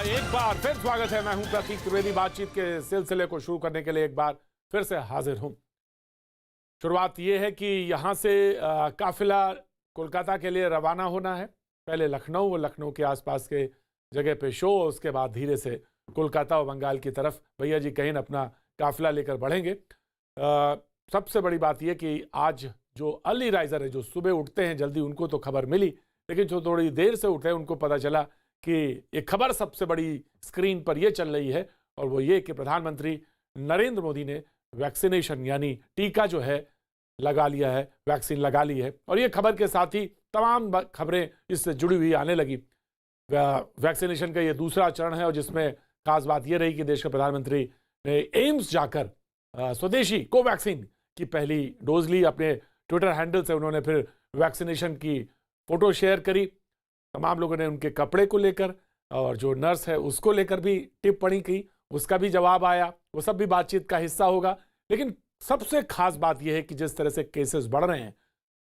एक बार फिर स्वागत है। मैं हूं प्रतीक त्रिवेदी। बातचीत के सिलसिले को शुरू करने के लिए एक बार फिर से हाजिर हूं। शुरुआत यह है कि यहां से काफिला कोलकाता के लिए रवाना होना है। पहले लखनऊ और लखनऊ के आसपास के जगह पे शो, उसके बाद धीरे से कोलकाता और बंगाल की तरफ भैया जी कहीं अपना काफिला लेकर बढ़ेंगे। सबसे बड़ी बात यह कि आज जो अर्ली राइजर है, जो सुबह उठते हैं जल्दी, उनको तो खबर मिली, लेकिन जो थोड़ी देर से उठे उनको पता चला कि एक खबर सबसे बड़ी स्क्रीन पर यह चल रही है, और वो ये कि प्रधानमंत्री नरेंद्र मोदी ने वैक्सीनेशन यानी टीका जो है लगा लिया है, वैक्सीन लगा ली है। और ये खबर के साथ ही तमाम खबरें इससे जुड़ी हुई आने लगी। वैक्सीनेशन का ये दूसरा चरण है, और जिसमें खास बात यह रही कि देश के प्रधानमंत्री ने एम्स जाकर स्वदेशी कोवैक्सीन की पहली डोज ली। अपने ट्विटर हैंडल से उन्होंने फिर वैक्सीनेशन की फोटो शेयर करी। तमाम लोगों ने उनके कपड़े को लेकर और जो नर्स है उसको लेकर भी टिप्पणी की, उसका भी जवाब आया। वो सब भी बातचीत का हिस्सा होगा। लेकिन सबसे खास बात यह है कि जिस तरह से केसेस बढ़ रहे हैं,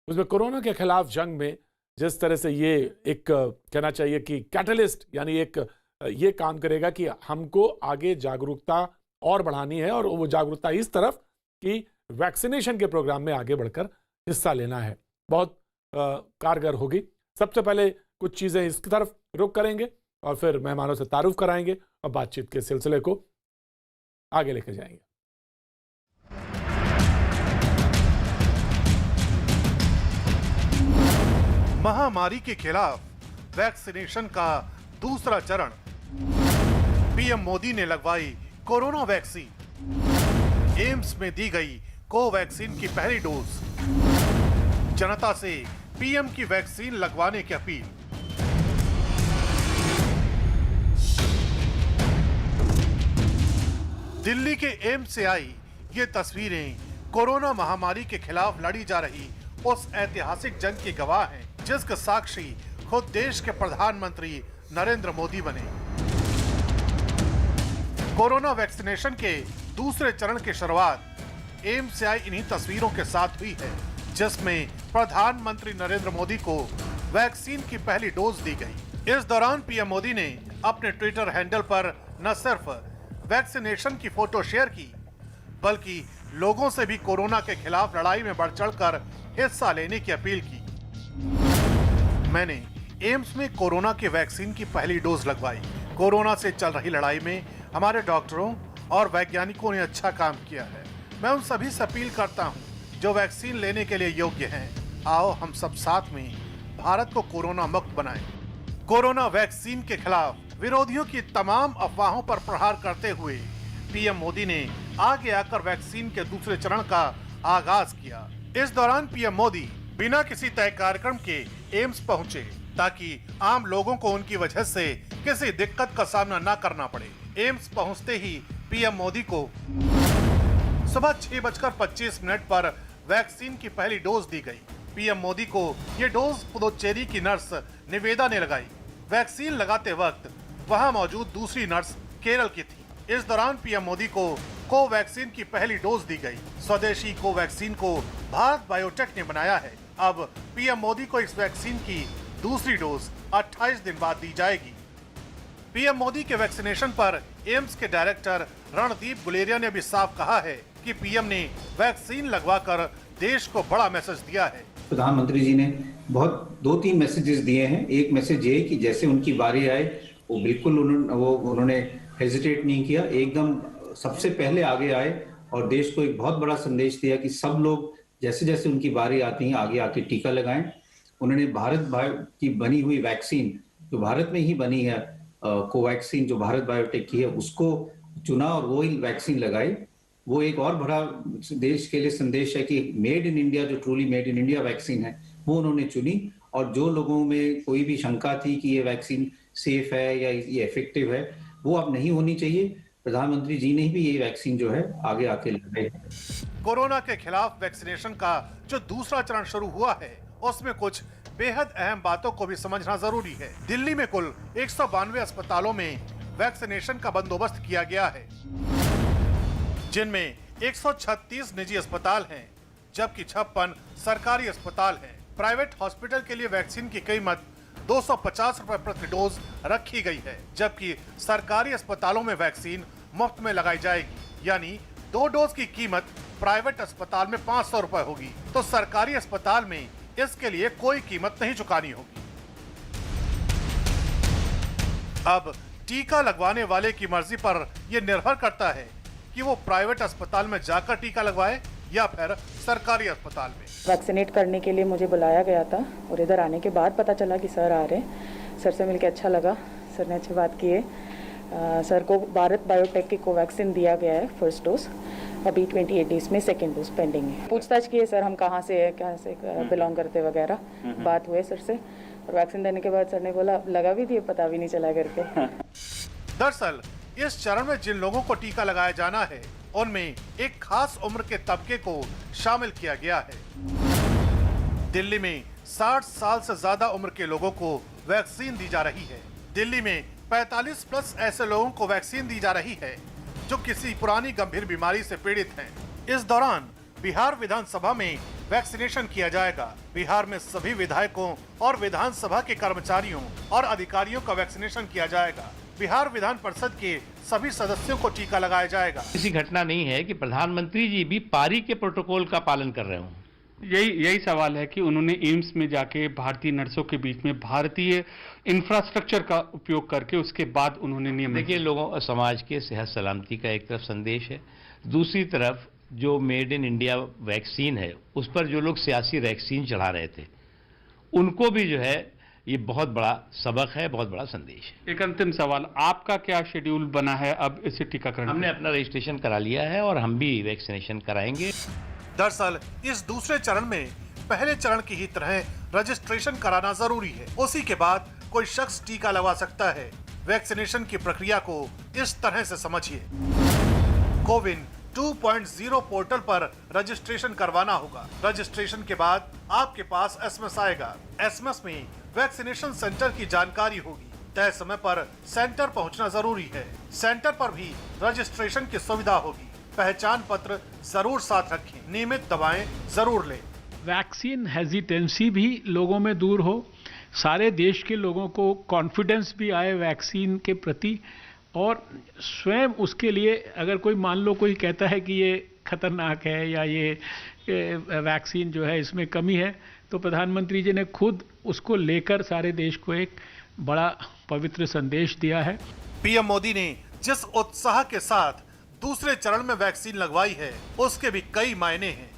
उसमें कोरोना के खिलाफ जंग में जिस तरह से ये एक कहना चाहिए कि कैटलिस्ट यानी एक ये काम करेगा कि हमको आगे जागरूकता और बढ़ानी है, और वो जागरूकता इस तरफ कि वैक्सीनेशन के प्रोग्राम में आगे बढ़कर हिस्सा लेना है। बहुत कारगर होगी। सबसे पहले कुछ चीज़ें इसकी तरफ रुख करेंगे और फिर मेहमानों से तारुफ कराएंगे और बातचीत के सिलसिले को आगे लेकर जाएंगे। महामारी के खिलाफ वैक्सीनेशन का दूसरा चरण। पीएम मोदी ने लगवाई कोरोना वैक्सीन। एम्स में दी गई कोवैक्सीन की पहली डोज। जनता से पीएम की वैक्सीन लगवाने की अपील। दिल्ली के एम्स से आई ये तस्वीरें कोरोना महामारी के खिलाफ लड़ी जा रही उस ऐतिहासिक जंग की गवाह हैं, जिसका साक्षी खुद देश के प्रधानमंत्री नरेंद्र मोदी बने। कोरोना वैक्सीनेशन के दूसरे चरण की शुरुआत एम्स से आई इन्हीं तस्वीरों के साथ हुई है, जिसमें प्रधानमंत्री नरेंद्र मोदी को वैक्सीन की पहली डोज दी गई। इस दौरान पीएम मोदी ने अपने ट्विटर हैंडल पर न सिर्फ वैक्सीनेशन की फोटो शेयर की, बल्कि लोगों से भी कोरोना के खिलाफ लड़ाई में बढ़ चढ़कर हिस्सा लेने की अपील की। मैंने एम्स में कोरोना के वैक्सीन की पहली डोज लगवाई। कोरोना से चल रही लड़ाई में हमारे डॉक्टरों और वैज्ञानिकों ने अच्छा काम किया है। मैं उन सभी से अपील करता हूं जो वैक्सीन लेने के लिए योग्य हैं, आओ हम सब साथ में भारत को कोरोना मुक्त बनाएं। कोरोना वैक्सीन के खिलाफ विरोधियों की तमाम अफवाहों पर प्रहार करते हुए पीएम मोदी ने आगे आकर वैक्सीन के दूसरे चरण का आगाज किया। इस दौरान पीएम मोदी बिना किसी तय कार्यक्रम के एम्स पहुंचे, ताकि आम लोगों को उनकी वजह से किसी दिक्कत का सामना न करना पड़े। एम्स पहुंचते ही पीएम मोदी को सुबह 6:25 पर वैक्सीन की पहली डोज दी गई। पीएम मोदी को ये डोज पुदुचेरी की नर्स निवेदा ने लगाई। वैक्सीन लगाते वक्त वहां मौजूद दूसरी नर्स केरल की थी। इस दौरान पीएम मोदी को कोवैक्सीन की पहली डोज दी गई। स्वदेशी कोवैक्सीन को भारत बायोटेक ने बनाया है। अब पीएम मोदी को इस वैक्सीन की दूसरी डोज 28 दिन बाद दी जाएगी। पीएम मोदी के वैक्सीनेशन पर एम्स के डायरेक्टर रणदीप गुलेरिया ने भी साफ कहा है कि पीएम ने वैक्सीन लगवाकर देश को बड़ा मैसेज दिया है। प्रधानमंत्री जी ने बहुत 2-3 मैसेजेस दिए हैं। एक मैसेज ये कि जैसे उनकी बारी आए वो बिल्कुल उन्होंने हेजिटेट नहीं किया, एकदम सबसे पहले आगे आए और देश को एक बहुत बड़ा संदेश दिया कि सब लोग जैसे जैसे उनकी बारी आती है आगे आके टीका लगाएं। उन्होंने भारत की बनी हुई वैक्सीन, जो भारत में ही बनी है, कोवैक्सीन जो भारत बायोटेक की है, उसको चुना और वो ही वैक्सीन लगाई। वो एक और बड़ा देश के लिए संदेश है कि मेड इन इंडिया, जो truly made in India vaccine है, वो उन्होंने चुनी। और जो लोगों में कोई भी शंका थी कि ये वैक्सीन सेफ है या ये इफेक्टिव है, वो अब नहीं होनी चाहिए। प्रधानमंत्री जी ने भी ये वैक्सीन जो है आगे आके लगाई। कोरोना के खिलाफ वैक्सीनेशन का जो दूसरा चरण शुरू हुआ है, उसमें कुछ बेहद अहम बातों को भी समझना जरूरी है। दिल्ली में कुल 192 अस्पतालों में वैक्सीनेशन का बंदोबस्त किया गया है, जिनमें 136 निजी अस्पताल हैं, जबकि 56 सरकारी अस्पताल हैं। प्राइवेट हॉस्पिटल के लिए वैक्सीन की कीमत 250 रुपए प्रति डोज रखी गई है, जबकि सरकारी अस्पतालों में वैक्सीन मुफ्त में लगाई जाएगी। यानी 2 डोज की कीमत प्राइवेट अस्पताल में 500 रुपए होगी, तो सरकारी अस्पताल में इसके लिए कोई कीमत नहीं चुकानी होगी। अब टीका लगवाने वाले की मर्जी पर यह निर्भर करता है कि वो प्राइवेट अस्पताल में जाकर टीका लगवाए या फिर सरकारी अस्पताल में। वैक्सीनेट करने के लिए मुझे बुलाया गया था और इधर आने के बाद पता चला कि सर आ रहे हैं। सर से मिलकर अच्छा लगा, सर ने अच्छी बात की है। सर को भारत बायोटेक की कोवैक्सीन दिया गया है फर्स्ट डोज, अभी 28 डेज में सेकेंड डोज पेंडिंग है। पूछताछ की है सर हम कहाँ से बिलोंग करते वगैरह, बात हुए सर से, और वैक्सीन देने के बाद सर ने बोला लगा भी दिए, पता भी नहीं चला करके। दरअसल इस चरण में जिन लोगों को टीका लगाया जाना है उनमें एक खास उम्र के तबके को शामिल किया गया है। दिल्ली में 60 साल से ज्यादा उम्र के लोगों को वैक्सीन दी जा रही है। दिल्ली में 45 प्लस ऐसे लोगों को वैक्सीन दी जा रही है जो किसी पुरानी गंभीर बीमारी से पीड़ित हैं। इस दौरान बिहार विधानसभा में वैक्सीनेशन किया जाएगा। बिहार में सभी विधायकों और विधानसभा के कर्मचारियों और अधिकारियों का वैक्सीनेशन किया जाएगा। बिहार विधान परिषद के सभी सदस्यों को टीका लगाया जाएगा। ऐसी घटना नहीं है कि प्रधानमंत्री जी भी पारी के प्रोटोकॉल का पालन कर रहे हों। यही सवाल है कि उन्होंने एम्स में जाके भारतीय नर्सों के बीच में भारतीय इंफ्रास्ट्रक्चर का उपयोग करके उसके बाद उन्होंने नियम। देखिए, लोगों समाज के सेहत सलामती का एक तरफ संदेश है, दूसरी तरफ जो मेड इन इंडिया वैक्सीन है उस पर जो लोग सियासी वैक्सीन चढ़ा रहे थे उनको भी जो है ये बहुत बड़ा सबक है, बहुत बड़ा संदेश है। एक अंतिम सवाल, आपका क्या शेड्यूल बना है अब इसे टीकाकरण? हमने अपना रजिस्ट्रेशन करा लिया है और हम भी वैक्सीनेशन कराएंगे। दरअसल इस दूसरे चरण में पहले चरण की ही तरह रजिस्ट्रेशन कराना जरूरी है, उसी के बाद कोई शख्स टीका लगवा सकता है। वैक्सीनेशन की प्रक्रिया को इस तरह से समझिए। कोविन 2.0 पोर्टल पर रजिस्ट्रेशन करवाना होगा। रजिस्ट्रेशन के बाद आपके पास एसएमएस आएगा। एसएमएस में वैक्सीनेशन सेंटर की जानकारी होगी। तय समय पर सेंटर पहुंचना जरूरी है। सेंटर पर भी रजिस्ट्रेशन की सुविधा होगी। पहचान पत्र जरूर साथ रखें। नियमित दवाएं जरूर लें। वैक्सीन हेजिटेंसी भी लोगों में दूर हो, सारे देश के लोगों को कॉन्फिडेंस भी आए वैक्सीन के प्रति, और स्वयं उसके लिए अगर कोई मान लो कोई कहता है कि ये खतरनाक है या ये वैक्सीन जो है इसमें कमी है, तो प्रधानमंत्री जी ने खुद उसको लेकर सारे देश को एक बड़ा पवित्र संदेश दिया है। पीएम मोदी ने जिस उत्साह के साथ दूसरे चरण में वैक्सीन लगवाई है उसके भी कई मायने हैं।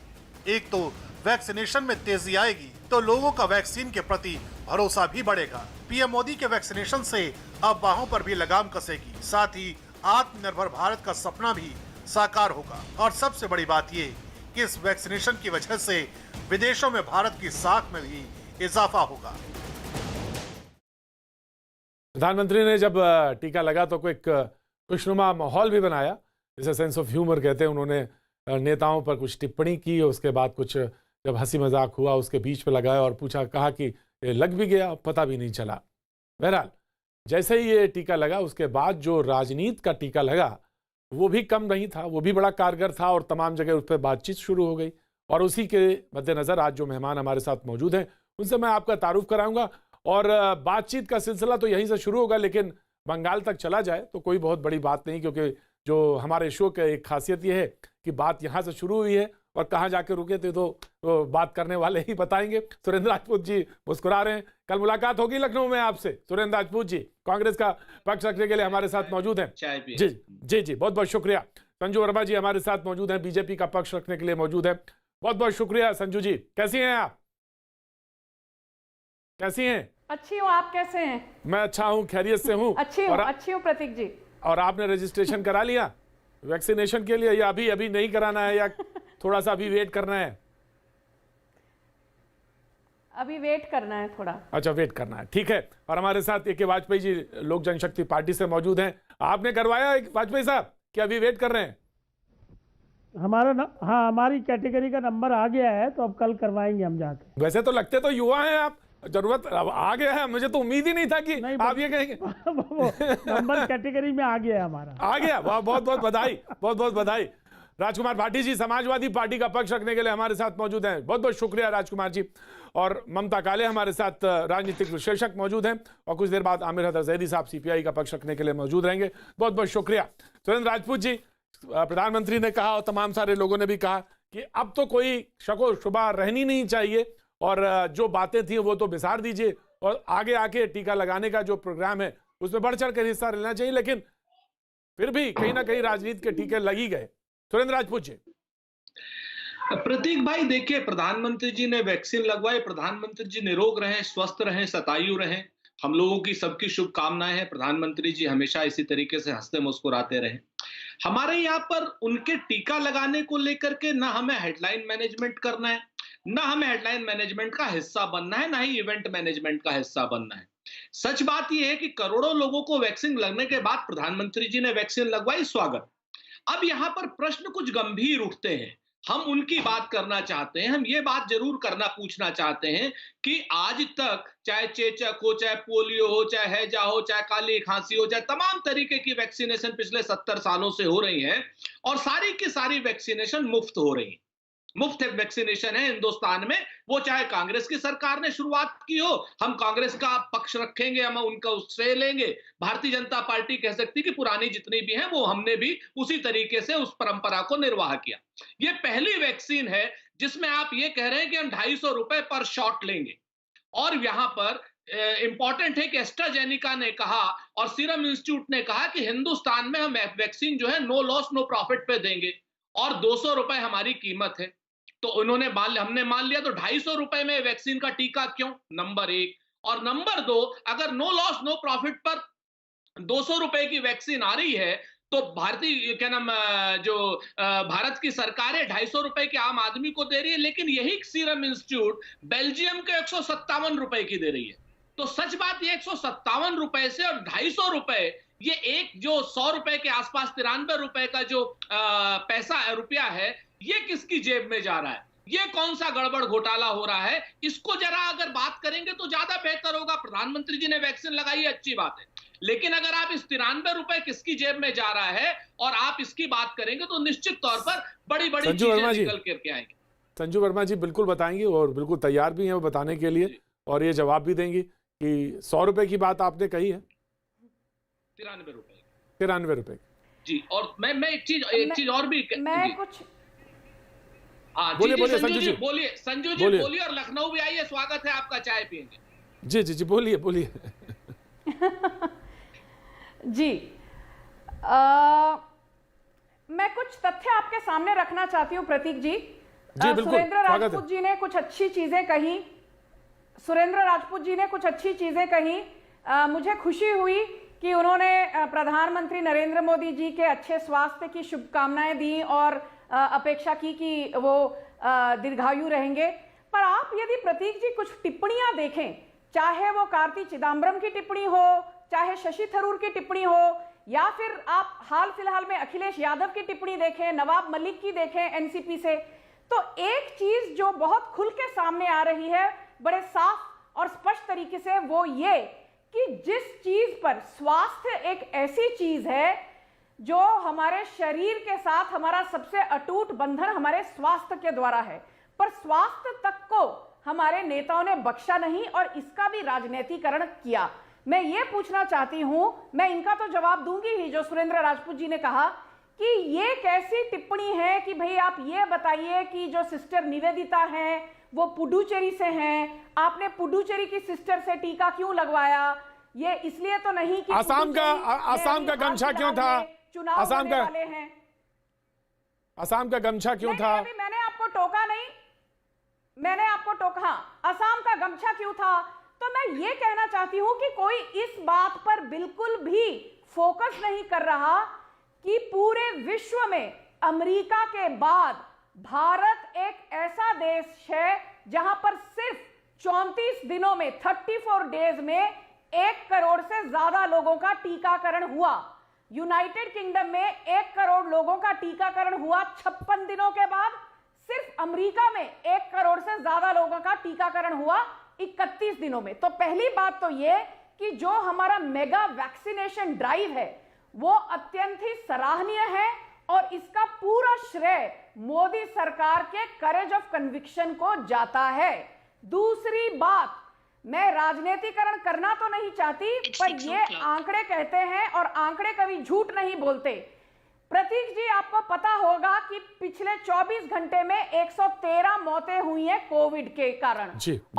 एक तो वैक्सीनेशन में तेजी आएगी तो लोगों का वैक्सीन के प्रति भरोसा भी बढ़ेगा। पीएम मोदी के वैक्सीनेशन से अफवाहों पर भी लगाम कसेगी, साथ ही आत्मनिर्भर भारत का सपना भी साकार होगा। और सबसे बड़ी बात ये कि इस वैक्सीनेशन की वजह से विदेशों में भारत की साख में भी इजाफा होगा। प्रधानमंत्री ने जब टीका लगा तो एक खुशनुमा माहौल भी बनाया, जिसे सेंस ऑफ ह्यूमर कहते हैं। उन्होंने नेताओं पर कुछ टिप्पणी की, उसके बाद कुछ जब हंसी मजाक हुआ उसके बीच में लगाया और पूछा, कहा कि ये लग भी गया, पता भी नहीं चला। बहरहाल जैसे ही ये टीका लगा उसके बाद जो राजनीति का टीका लगा वो भी कम नहीं था, वो भी बड़ा कारगर था और तमाम जगह उस पर बातचीत शुरू हो गई। और उसी के मद्देनज़र आज जो मेहमान हमारे साथ मौजूद हैं उनसे मैं आपका तारुफ कराऊंगा और बातचीत का सिलसिला तो यहीं से शुरू होगा, लेकिन बंगाल तक चला जाए तो कोई बहुत बड़ी बात नहीं, क्योंकि जो हमारे शो का एक खासियत ये है कि बात यहाँ से शुरू हुई है और कहाँ जाके रुके थे तो बात करने वाले ही बताएंगे। सुरेंद्र राजपूत जी मुस्कुरा रहे हैं। कल मुलाकात होगी लखनऊ में आपसे। सुरेंद्र राजपूत जी कांग्रेस का पक्ष रखने के लिए हमारे साथ मौजूद हैं। जी जी जी, बहुत बहुत शुक्रिया। संजू वर्मा जी हमारे साथ मौजूद हैं, बीजेपी का पक्ष रखने के लिए मौजूद है। बहुत बहुत शुक्रिया संजू जी। कैसी हैं आप? कैसी हैं? अच्छी हूँ, आप कैसे हैं? मैं अच्छा हूँ, खैरियत से हूँ। अच्छी हूँ प्रतीक जी। और आपने रजिस्ट्रेशन करा लिया वैक्सीनेशन के लिए या अभी नहीं कराना है या थोड़ा सा अभी वेट करना है? अभी वेट करना है थोड़ा। अच्छा, वेट करना है, ठीक है। और हमारे साथ ए के वाजपेयी जी लोक जनशक्ति पार्टी से मौजूद हैं। आपने करवाया वाजपेयी साहब कि अभी वेट कर रहे हैं? हाँ, हमारी कैटेगरी का नंबर आ गया है तो अब कल करवाएंगे हम जाके। वैसे तो लगते तो युवा हैं आप, जरूरत अब आ गया है। मुझे तो उम्मीद ही नहीं था कि आप ये कहेंगे। नंबर कैटेगरी में आ गया है हमारा। आ गया, वाह, बहुत बहुत बधाई, बहुत बहुत बधाई। राजकुमार भाटी जी समाजवादी पार्टी का पक्ष रखने के लिए हमारे साथ मौजूद हैं। बहुत बहुत शुक्रिया राजकुमार जी। और ममता काले हमारे साथ राजनीतिक विश्लेषक मौजूद हैं और कुछ देर बाद आमिर हैदर जैदी साहब सीपीआई का पक्ष रखने के लिए मौजूद रहेंगे। बहुत बहुत शुक्रिया। सुरेंद्र राजपूत जी, प्रधानमंत्री ने कहा और तमाम सारे लोगों ने भी कहा कि अब तो कोई शको शुबा रहनी नहीं चाहिए और जो बातें थी वो तो बिसार दीजिए और आगे आके टीका लगाने का जो प्रोग्राम है उसमें बढ़ चढ़ कर हिस्सा लेना चाहिए। लेकिन फिर भी कहीं ना कहीं राजनीति के टीके लगी गए। सुरेंद्र राजपूत जी। प्रतीक भाई देखिए, प्रधानमंत्री जी ने वैक्सीन लगवाई, प्रधानमंत्री जी निरोग रहें, स्वस्थ रहें, शतायु रहें, हम लोगों की सबकी शुभकामनाएं हैं। प्रधानमंत्री जी हमेशा इसी तरीके से हंसते मुस्कुराते रहें। हमारे यहाँ पर उनके टीका लगाने को लेकर के ना हमें हेडलाइन मैनेजमेंट करना है, ना हमें हेडलाइन मैनेजमेंट का हिस्सा बनना है, ना ही इवेंट मैनेजमेंट का हिस्सा बनना है। सच बात यह है कि करोड़ों लोगों को वैक्सीन लगने के बाद प्रधानमंत्री जी ने वैक्सीन लगवाई, स्वागत। अब यहां पर प्रश्न कुछ गंभीर उठते हैं, हम उनकी बात करना चाहते हैं। हम ये बात जरूर पूछना चाहते हैं कि आज तक चाहे चेचक हो, चाहे पोलियो हो, चाहे हैजा हो, चाहे काली खांसी हो, चाहे तमाम तरीके की वैक्सीनेशन पिछले 70 सालों से हो रही है और सारी की सारी वैक्सीनेशन मुफ्त हो रही है। मुफ्त वैक्सीनेशन है हिंदुस्तान में, वो चाहे कांग्रेस की सरकार ने शुरुआत की हो, हम कांग्रेस का पक्ष रखेंगे, हम उनका श्रेय लेंगे। भारतीय जनता पार्टी कह सकती कि पुरानी जितनी भी हैं वो हमने भी उसी तरीके से उस परंपरा को निर्वाह किया। ये पहली वैक्सीन है जिसमें आप ये कह रहे हैं कि हम 250 रुपए पर शॉट लेंगे। और यहां पर इंपॉर्टेंट है कि एस्ट्राजेनिका ने कहा और सीरम इंस्टीट्यूट ने कहा कि हिंदुस्तान में हम वैक्सीन जो है नो लॉस नो प्रॉफिट पे देंगे और 200 रुपए हमारी कीमत है। तो हमने मान लिया, तो 250 रुपए में वैक्सीन का टीका क्यों, नंबर 1। और नंबर 2, अगर नो लॉस नो प्रॉफिट पर 200 रुपए की वैक्सीन आ रही है तो भारतीय भारत की सरकार 250 रुपए के आम आदमी को दे रही है, लेकिन यही सीरम इंस्टीट्यूट बेल्जियम के 157 रुपए की दे रही है। तो सच बात ये 157 रुपए से और 250 रुपए, ये एक जो 100 रुपए के आसपास 93 रुपए का जो रुपया है, ये किसकी जेब में जा रहा है, ये कौन सा गड़बड़ घोटाला हो रहा है, इसको जरा अगर बात करेंगे तो ज्यादा बेहतर होगा। प्रधानमंत्री जी ने वैक्सीन लगाई है, अच्छी बात है, लेकिन अगर आप इस 93 रुपए किसकी जेब में जा रहा है और आप इसकी बात करेंगे तो निश्चित तौर पर बड़ी बड़ी चीजें निकल करके आएंगी। संजू वर्मा जी बिल्कुल बताएंगे और बिल्कुल तैयार भी हैं वो बताने के लिए और ये जवाब भी देंगी कि 100 रुपए की बात आपने कही है, 93 रुपए जी। और मैं एक चीज और भी बोलिए संजू जी बोलिए और लखनऊ भी आइए, स्वागत है आपका, चाय पियेंगे। जी बोलिए जी। मैं कुछ तथ्य आपके सामने रखना चाहती हूं प्रतीक जी। सुरेंद्र राजपूत जी ने कुछ अच्छी चीजें कही। मुझे खुशी हुई कि उन्होंने प्रधानमंत्री नरेंद्र मोदी जी के अच्छे स्वास्थ्य की शुभकामनाएं दी और अपेक्षा की कि वो दीर्घायु रहेंगे। पर आप यदि प्रतीक जी कुछ टिप्पणियां देखें, चाहे वो कार्ति चिदम्बरम की टिप्पणी हो, चाहे शशि थरूर की टिप्पणी हो, या फिर आप हाल फिलहाल में अखिलेश यादव की टिप्पणी देखें, नवाब मलिक की देखें एनसीपी से, तो एक चीज जो बहुत खुल के सामने आ रही है बड़े साफ और स्पष्ट तरीके से, वो ये कि जिस चीज पर स्वास्थ्य एक ऐसी चीज है जो हमारे शरीर के साथ हमारा सबसे अटूट बंधन हमारे स्वास्थ्य के द्वारा है, पर स्वास्थ्य तक को हमारे नेताओं ने बख्शा नहीं और इसका भी राजनीतिकरण किया। मैं ये पूछना चाहती हूं, मैं इनका तो जवाब दूंगी ही, जो सुरेंद्र राजपूत जी ने कहा कि ये कैसी टिप्पणी है कि भाई आप ये बताइए कि जो सिस्टर निवेदिता हैं वो पुडुचेरी से हैं, आपने पुडुचेरी की सिस्टर से टीका क्यों लगवाया? ये इसलिए तो नहीं कि आसाम का गमछा क्यों था, आसाम का गमछा क्यों था? मैंने आपको टोका नहीं, मैंने आपको टोका, आसाम का गमछा क्यों था? तो मैं ये कहना चाहती हूं कि कोई इस बात पर बिल्कुल भी फोकस नहीं कर रहा कि पूरे विश्व में अमेरिका के बाद भारत एक ऐसा देश है जहां पर सिर्फ 34 दिनों में 34 डेज में 1 करोड़ से ज्यादा लोगों का टीकाकरण हुआ। यूनाइटेड किंगडम में 1 करोड़ लोगों का टीकाकरण हुआ 56 दिनों के बाद। सिर्फ अमेरिका में 1 करोड़ से ज्यादा लोगों का टीकाकरण हुआ 31 दिनों में। तो पहली बात तो यह कि जो हमारा मेगा वैक्सीनेशन ड्राइव है वो अत्यंत ही सराहनीय है और इसका पूरा श्रेय मोदी सरकार के करेज ऑफ कन्विक्शन को जाता है। दूसरी बात, मैं राजनीतिकरण करना तो नहीं चाहती, पर ये आंकड़े कहते हैं और आंकड़े कभी झूठ नहीं बोलते। प्रतीक जी, आपको पता होगा कि पिछले 24 घंटे में 113 मौतें हुई हैं कोविड के कारण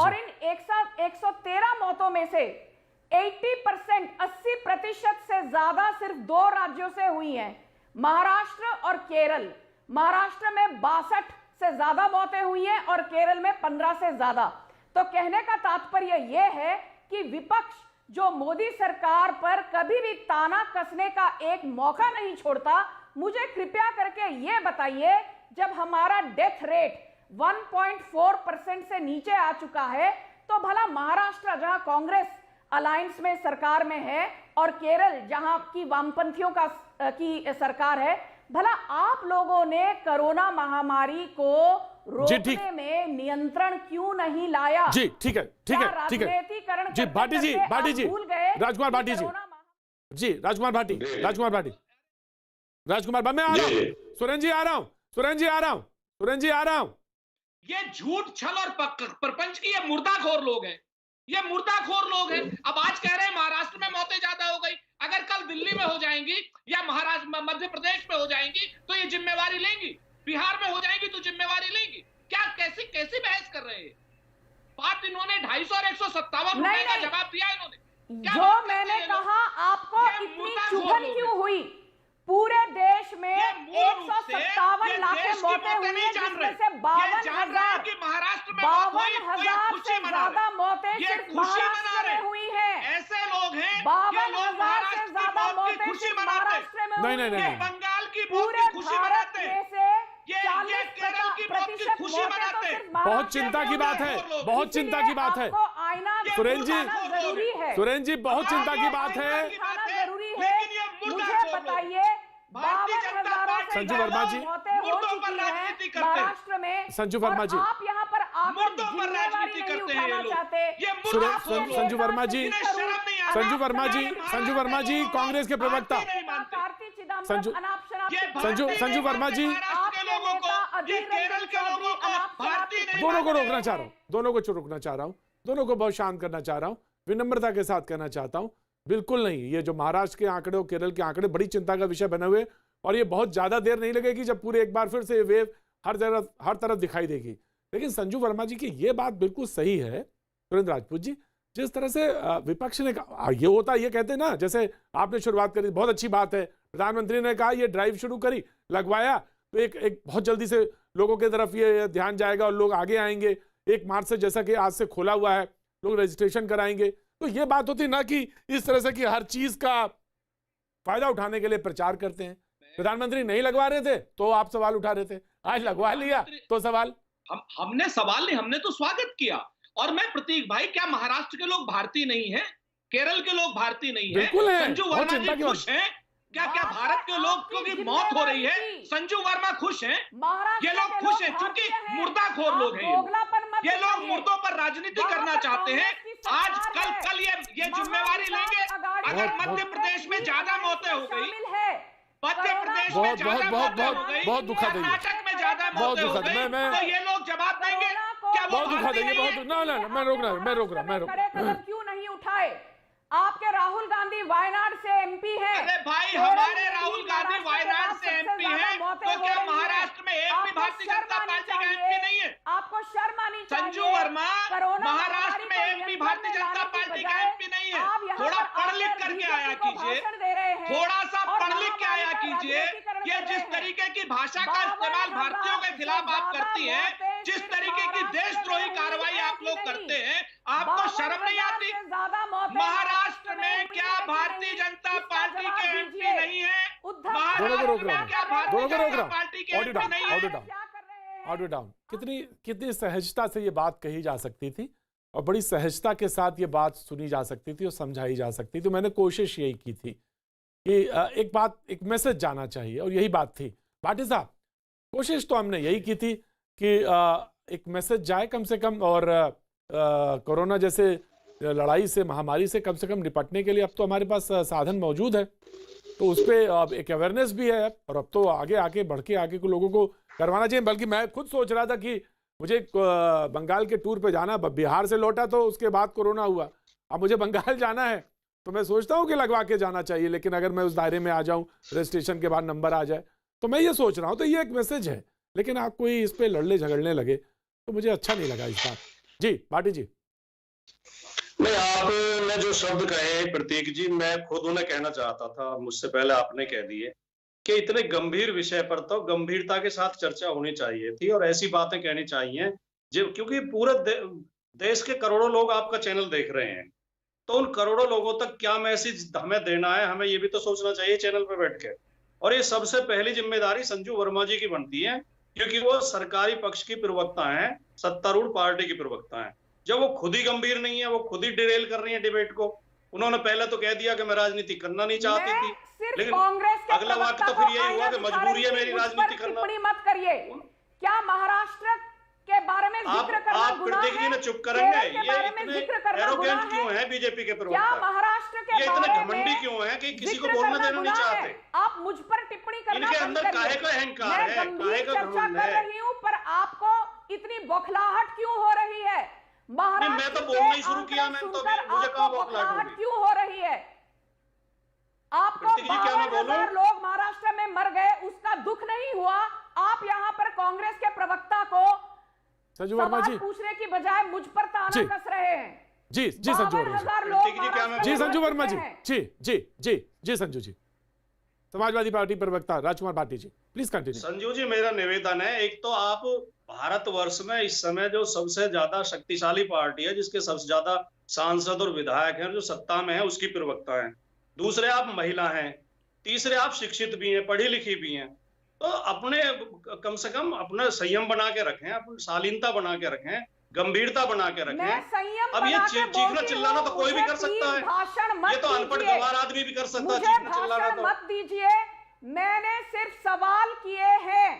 और इन 113 मौतों में से 80% से ज्यादा सिर्फ 2 राज्यों से हुई हैं, महाराष्ट्र और केरल। महाराष्ट्र में 62 से ज्यादा मौतें हुई हैं और केरल में 15 से ज्यादा। तो कहने का तात्पर्य यह है कि विपक्ष जो मोदी सरकार पर कभी भी ताना कसने का एक मौका नहीं छोड़ता, मुझे कृपया करके ये बताइए, जब हमारा डेथ रेट 1.4% से नीचे आ चुका है, तो भला महाराष्ट्र जहां कांग्रेस अलायंस में सरकार में है और केरल जहां की वामपंथियों की सरकार है, भला आप लोगों ने कोरोना महामारी को रोकने में नियंत्रण क्यों नहीं लाया? जी ठीक है, ठीक है, ठीक है जी। भाटी जी, भाटी जी, राजकुमार भाटी जी, जी राजकुमार भाटी, राजकुमार भाटी, राजकुमार भाटी, मैं आ रहा हूं, सुरेंद्र जी आ रहा हूं, सुरेंद्र जी आ रहा हूं, सुरेंद्र जी आ रहा हूं। ये झूठ, छल और प्रपंच की ये मुर्दाखोर लोग हैं, ये मुर्दाखोर लोग हैं। अब आज कह रहे हैं महाराष्ट्र में मौतें ज्यादा हो गई, अगर कल दिल्ली में हो जाएंगी या महाराष्ट्र मध्य प्रदेश में हो जाएंगी तो ये जिम्मेवारी लेंगी, बिहार में हो जाएंगी तो जिम्मेवारी लेंगी? क्या कैसी बहस कर रहे हैं? बात इन्होंने 250 और 157 रुपए का जवाब दिया इन्होंने। जो मैंने कहा, आपको इतनी चुभन क्यों हुई? पूरे देश में 157 लाख मौतें हुई हैं, जिसमें से 52,000 से ज्यादा मौतें सिर्फ महाराष्ट्र में हुई हैं। ऐसे लोग हैं, 52,000 से ज्यादा मौतें सिर्फ महाराष्ट्र में हुई हैं। बंगाल की पूरे खुशी भारत मनाते में से 40% खुशी मनाते हैं। बहुत चिंता की बात है, बहुत चिंता की बात है सुरेंद्र जी, सुरेंद्र जी, बहुत चिंता की बात है। जरूरी है, मुझे बताइए, 52,000 संजू वर्मा जी, महाराष्ट्र में, संजू वर्मा जी, आप यहाँ पर आकर राजनीति करते हैं ये लोग। संजू वर्मा जी, संजू वर्मा जी, संजू वर्मा जी, कांग्रेस के प्रवक्ता संजू वर्मा जी, दोनों को रोकना चाह रहा हूं, दोनों को रोकना चाह रहा हूं, दोनों को बहुत शांत करना चाह रहा हूं, विनम्रता के साथ कहना चाहता हूं, बिल्कुल नहीं। ये जो महाराष्ट्र के आंकड़े और केरल के आंकड़े बड़ी चिंता का विषय बने हुए, और ये बहुत ज्यादा देर नहीं लगेगी जब पूरे एक बार फिर से वेव हर तरफ दिखाई देगी। लेकिन संजू वर्मा जी की ये बात बिल्कुल सही है, सुरेंद्र राजपूत जी, जिस तरह से विपक्ष ने कहा, ये होता, ये कहते ना, जैसे आपने शुरुआत करी, बहुत अच्छी बात है, प्रधानमंत्री ने कहा ये ड्राइव शुरू करी, लगवाया, तो एक बहुत जल्दी से लोगों की तरफ ये ध्यान जाएगा और लोग आगे आएंगे। 1 मार्च से, जैसा कि आज से खोला हुआ है, लोग रजिस्ट्रेशन कराएंगे। तो ये बात होती ना कि इस तरह से कि हर चीज का फायदा उठाने के लिए प्रचार करते हैं। प्रधानमंत्री नहीं लगवा रहे थे तो आप सवाल उठा रहे थे, आज लगवा लिया तो सवाल। हमने सवाल नहीं, हमने तो स्वागत किया। और मैं प्रतीक भाई, क्या महाराष्ट्र के लोग भारतीय नहीं हैं? केरल के लोग भारतीय नहीं हैं? संजू वर्मा जी खुश हैं? क्या भारत के लोग को भी मौत हो रही है? संजू वर्मा खुश हैं? ये लोग खुश हैं क्योंकि मुर्दाखोर लोग हैं। ये लोग मुर्दों पर राजनीति करना चाहते हैं। आज कल ये जिम्मेवारी लेंगे। अगर मध्य प्रदेश में ज्यादा मौतें हो गई, मध्य प्रदेश में ज्यादा मौतें हो गई, कर्नाटक में ज्यादा मौतें हो गई, तो ये लोग जवाब देंगे क्या? बहुत दुखा देंगे, बहुत। ना मैं रोक रहा हूं। क्यों नहीं उठाए? आपके राहुल गांधी वायनाड से एमपी हैं। अरे भाई, हमारे राहुल गांधी वायनाड से एमपी हैं, तो क्या महाराष्ट्र में एक भी भारतीय जनता पार्टी का एमपी नहीं है? आपको शर्म आनी चाहिए। संजू वर्मा, महाराष्ट्र में एक भी भारतीय जनता पार्टी का एमपी नहीं है। थोड़ा पढ़ लिख करके आया कीजिए, थोड़ा सा पढ़ लिख के आया कीजिए। ये जिस तरीके की भाषा का इस्तेमाल भारतीयों के खिलाफ आप करती हैं, जिस तरीके की देशद्रोही कार्रवाई आप लोग करते हैं, आपको शर्म नहीं आती? महाराष्ट्र में क्या भारतीय जनता पार्टी के एमपी नहीं है? दोनों को क्या भारतीय जनता पार्टी के एमपी नहीं है? Audio down. कितनी सहजता से ये बात कही जा सकती थी और बड़ी सहजता के साथ ये बात सुनी जा सकती थी और समझाई जा सकती थी। मैंने कोशिश यही की थी कि एक मैसेज जाना चाहिए, और यही बात थी। भाटी साहब, कोशिश तो हमने यही की थी कि एक मैसेज जाए कम से कम, और कोरोना जैसे लड़ाई से, महामारी से कम निपटने के लिए अब तो हमारे पास साधन मौजूद है। तो उस पर अब एक अवेयरनेस भी है, और अब तो आगे आके बढ़ के आगे को लोगों को करवाना चाहिए। बल्कि मैं खुद सोच रहा था कि मुझे बंगाल के टूर पे जाना, बिहार से लौटा तो उसके बाद कोरोना हुआ, अब मुझे बंगाल जाना है, तो मैं सोचता हूँ कि लगवा के जाना चाहिए। लेकिन अगर मैं उस दायरे में आ जाऊँ, रजिस्ट्रेशन के बाद नंबर आ जाए, तो मैं ये सोच रहा हूँ। तो ये एक मैसेज है, लेकिन आप कोई इस पे लड़ने झगड़ने लगे तो मुझे अच्छा नहीं लगा इस बात। जी भाटी जी। नहीं, आपने जो शब्द कहे प्रतीक जी, मैं खुद उन्हें कहना चाहता था, मुझसे पहले आपने कह दिए कि इतने गंभीर विषय पर तो गंभीरता के साथ चर्चा होनी चाहिए थी और ऐसी बातें कहनी चाहिए क्योंकि पूरे देश के करोड़ों लोग आपका चैनल देख रहे हैं, तो उन करोड़ों लोगों तक क्या मैसेज हमें देना है, हमें ये भी तो सोचना चाहिए चैनल पर बैठ के। और ये सबसे पहली जिम्मेदारी संजू वर्मा जी की बनती है, क्योंकि वो सरकारी पक्ष की प्रवक्ता हैं, सत्तारूढ़ पार्टी की प्रवक्ता हैं। जब वो खुद ही गंभीर नहीं है, वो खुद ही डिरेल कर रही है डिबेट को। उन्होंने पहले तो कह दिया कि मैं राजनीति करना नहीं चाहती थी, लेकिन अगला वाक्य तो फिर यही हुआ कि मजबूरी है मेरी राजनीति करना। टिप्पणी मत करिए। क्या महाराष्ट्र के बारे में जिक्र करना गुनाह है? जी ने चुप करेंगे? ये इतने एरोगेंट क्यों है बीजेपी के प्रवक्ता? क्या महाराष्ट्र के ये इतने घमंडी क्यों है कि किसी को बोलने देना नहीं चाहते? आप मुझ पर टिप्पणी करना इनके अंदर काहे का अहंकार है, काहे का घमंड है? रही हूँ, पर आपको इतनी बौखलाहट क्यों हो रही है? मैं तो बोलना ही शुरू किया, मैं तो मुझे कहाँ बौखलाहट क्यों हो रही है? आपको 52,000 लोग महाराष्ट्र में मर गए, उसका दुख नहीं हुआ? आप यहाँ पर कांग्रेस के प्रवक्ता को संजू वर्मा जी पूछने की बजाय मुझ पर ताना कस रहे हैं। जी संजू वर्मा जी, संजू वर्मा जी, जी संजू जी, समाजवादी पार्टी प्रवक्ता राजकुमार भाटी जी, प्लीज कंटिन्यू। संजू जी, मेरा निवेदन है, एक तो आप भारतवर्ष में इस समय जो सबसे ज्यादा शक्तिशाली पार्टी है, जिसके सबसे ज्यादा सांसद और विधायक हैं, जो सत्ता में है, उसकी प्रवक्ता हैं। दूसरे आप महिला हैं, तीसरे आप शिक्षित भी हैं, पढ़ी लिखी भी हैं। तो अपने कम से कम अपना संयम बना के रखें, अपनी शालीनता बना के रखें, गंभीरता बना के रखें। अब ये चीखना चिल्लाना तो कोई भी कर सकता है, ये तो अनपढ़ गंवार आदमी भी कर सकता है चीखना चिल्लाना। तो मत दीजिए, मैंने सिर्फ सवाल किए हैं,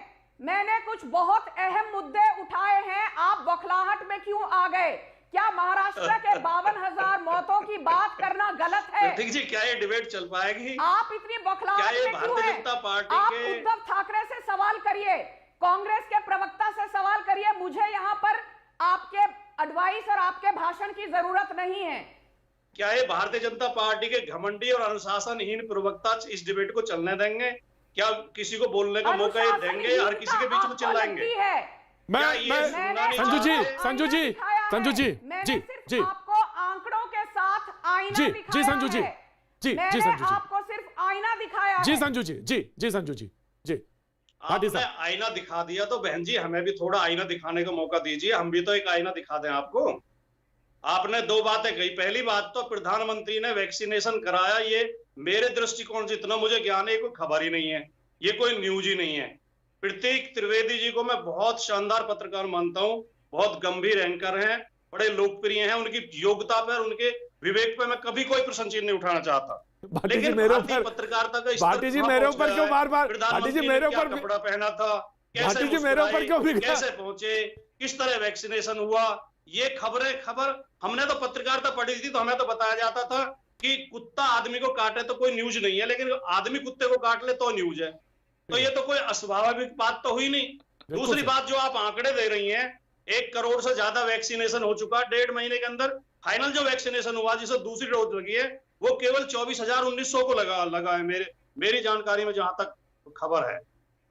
मैंने कुछ बहुत अहम मुद्दे उठाए हैं। आप बौखलाहट में क्यों आ गए? क्या महाराष्ट्र के 52,000 मौतों की बात करना गलत है? ठीक जी, क्या ये डिबेट चल पाएगी? आप इतनी बौखलाहट में क्यों हैं? जनता पार्टी आप के उद्धव ठाकरे से सवाल करिए, कांग्रेस के प्रवक्ता से सवाल करिए। मुझे यहाँ पर आपके एडवाइस और आपके भाषण की जरूरत नहीं है। क्या ये भारतीय जनता पार्टी के घमंडी और अनुशासनहीन प्रवक्ता इस डिबेट को चलने देंगे? क्या किसी को बोलने का मौका देंगे? हर किसी के बीच में चिल्लाएंगे? संजू जी जी आपको आंकड़ों के साथ आईना जी संजू जी आपको सिर्फ आईना दिखाया जी संजू जी संजू जी आपने आईना दिखा दिया, तो बहन जी हमें भी थोड़ा आईना दिखाने का मौका दीजिए, हम भी तो एक आईना दिखा दें आपको। आपने दो बातें कही। पहली बात तो प्रधानमंत्री ने वैक्सीनेशन कराया, ये मेरे दृष्टिकोण से इतना मुझे ज्ञान है, कोई खबर ही नहीं है, ये कोई न्यूज ही नहीं है। प्रतीक त्रिवेदी जी को मैं बहुत शानदार पत्रकार मानता हूं, बहुत गंभीर एंकर हैं, बड़े लोकप्रिय हैं। उनकी योग्यता पर, उनके विवेक पर मैं कभी कोई प्रश्न चिन्ह नहीं उठाना चाहता। लेकिन पत्रकारिता का भाटी जी मेरे ऊपर क्यों बार-बार भाटी जी मेरे ऊपर कपड़ा पहना था, भाटी जी मेरे ऊपर क्यों कैसे पहुंचे, किस तरह वैक्सीनेशन हुआ, ये खबर हमने तो पत्रकारिता पढ़ी थी, तो हमें तो बताया जाता था कि कुत्ता आदमी को काटे तो कोई न्यूज नहीं है, लेकिन आदमी कुत्ते को काट ले तो न्यूज है। तो ये तो कोई अस्वाभाविक बात तो हुई नहीं। दूसरी बात, जो आप आंकड़े दे रही हैं, 1 करोड़ से ज्यादा वैक्सीनेशन हो चुका, 1.5 महीने के अंदर फाइनल जो वैक्सीनेशन हुआ, जिसे दूसरी डोज लगी है, वो केवल 24,900 को लगा है मेरी जानकारी में, जहां तक खबर है।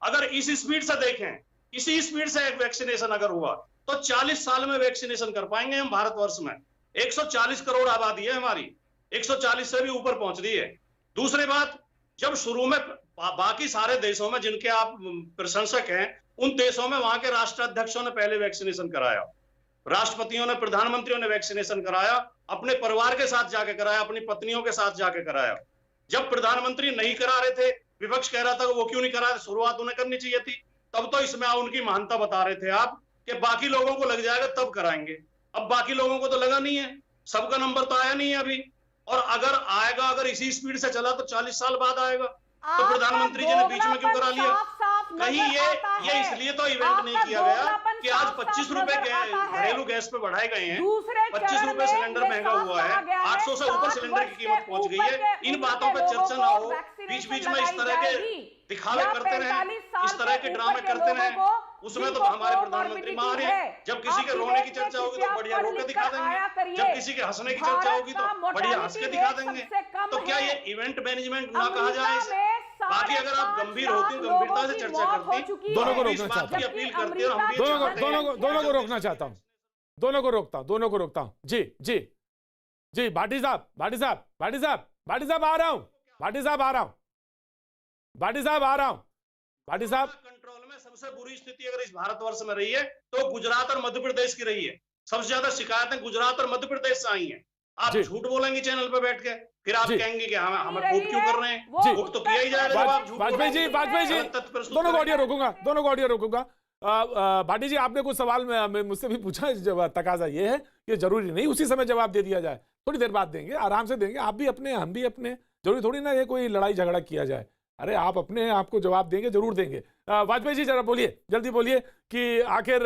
अगर इस स्पीड से देखें, इसी स्पीड से वैक्सीनेशन अगर हुआ, तो 40 साल में वैक्सीनेशन कर पाएंगे हम भारतवर्ष में। 140 करोड़ आबादी है हमारी, 140 से भी ऊपर पहुंच रही है। दूसरी बात, जब शुरू में बाकी सारे देशों में जिनके आप प्रशंसक हैं, उन देशों में वहां के राष्ट्राध्यक्षों ने पहले वैक्सीनेशन कराया, राष्ट्रपतियों ने, प्रधानमंत्रियों ने वैक्सीनेशन कराया, अपने परिवार के साथ जाके कराया, अपनी पत्नियों के साथ जाके कराया। जब प्रधानमंत्री नहीं करा रहे थे, विपक्ष कह रहा था वो क्यों नहीं करा रहे, शुरुआत उन्हें करनी चाहिए थी, तब तो इसमें उनकी महानता बता रहे थे आप कि बाकी लोगों को लग जाएगा तब कराएंगे। अब बाकी लोगों को तो लगा नहीं है, सबका नंबर तो आया नहीं है अभी, और अगर आएगा, अगर इसी स्पीड से चला तो 40 साल बाद आएगा। तो प्रधानमंत्री जी ने बीच में क्यों करा लिया? कहीं ये इसलिए तो इवेंट नहीं किया गया कि आज 25 रुपए घरेलू गैस पे बढ़ाए गए हैं, 25 रुपए सिलेंडर महंगा हुआ है, 800 से ऊपर सिलेंडर की कीमत पहुंच गई है। इन बातों पे चर्चा ना हो, बीच बीच में इस तरह के दिखावे करते रहे, इस तरह के ड्रामे करते रहे, उसमें तो हमारे प्रधानमंत्री मारे। जब किसी के रोने की चर्चा होगी तो बढ़िया रो के दिखा देंगे, जब किसी के हंसने की चर्चा होगी तो बढ़िया हंस के दिखा देंगे। तो क्या ये इवेंट मैनेजमेंट ना कहा जाए इसे? बाकी अगर आप गंभीर होती हो, गंभीरता से चर्चा करती, दोनों को रोकना चाहता हूँ, अपील करती हो, दोनों को रोकना चाहता हूँ, दोनों को रोकता हूँ। जी भाटी साहब आ रहा हूँ, भाटी साहब। कंट्रोल में सबसे बुरी स्थिति अगर इस भारतवर्ष में रही है तो गुजरात और मध्य प्रदेश की रही है। सबसे ज्यादा शिकायतें गुजरात और मध्य प्रदेश से आई हैं। आप झूठ बोलेंगे चैनल पे बैठ के, फिर आप कहेंगे कि हमें कोप क्यों कर रहे हैं? कोप तो किया ही जाएगा। वाजपेयी जी दोनों को ऑडियो रोकूंगा। भाटी जी, आपने कुछ सवाल मुझसे भी पूछा, तकाजा ये है कि जरूरी नहीं उसी समय जवाब दे दिया जाए, थोड़ी देर बाद देंगे, आराम से देंगे। आप भी अपने, हम भी अपने, जरूरी थोड़ी ना ये कोई लड़ाई झगड़ा किया जाए। अरे आप अपने आपको जवाब देंगे, जरूर देंगे। वाजपेयी जी जरा बोलिए, जल्दी बोलिए कि आखिर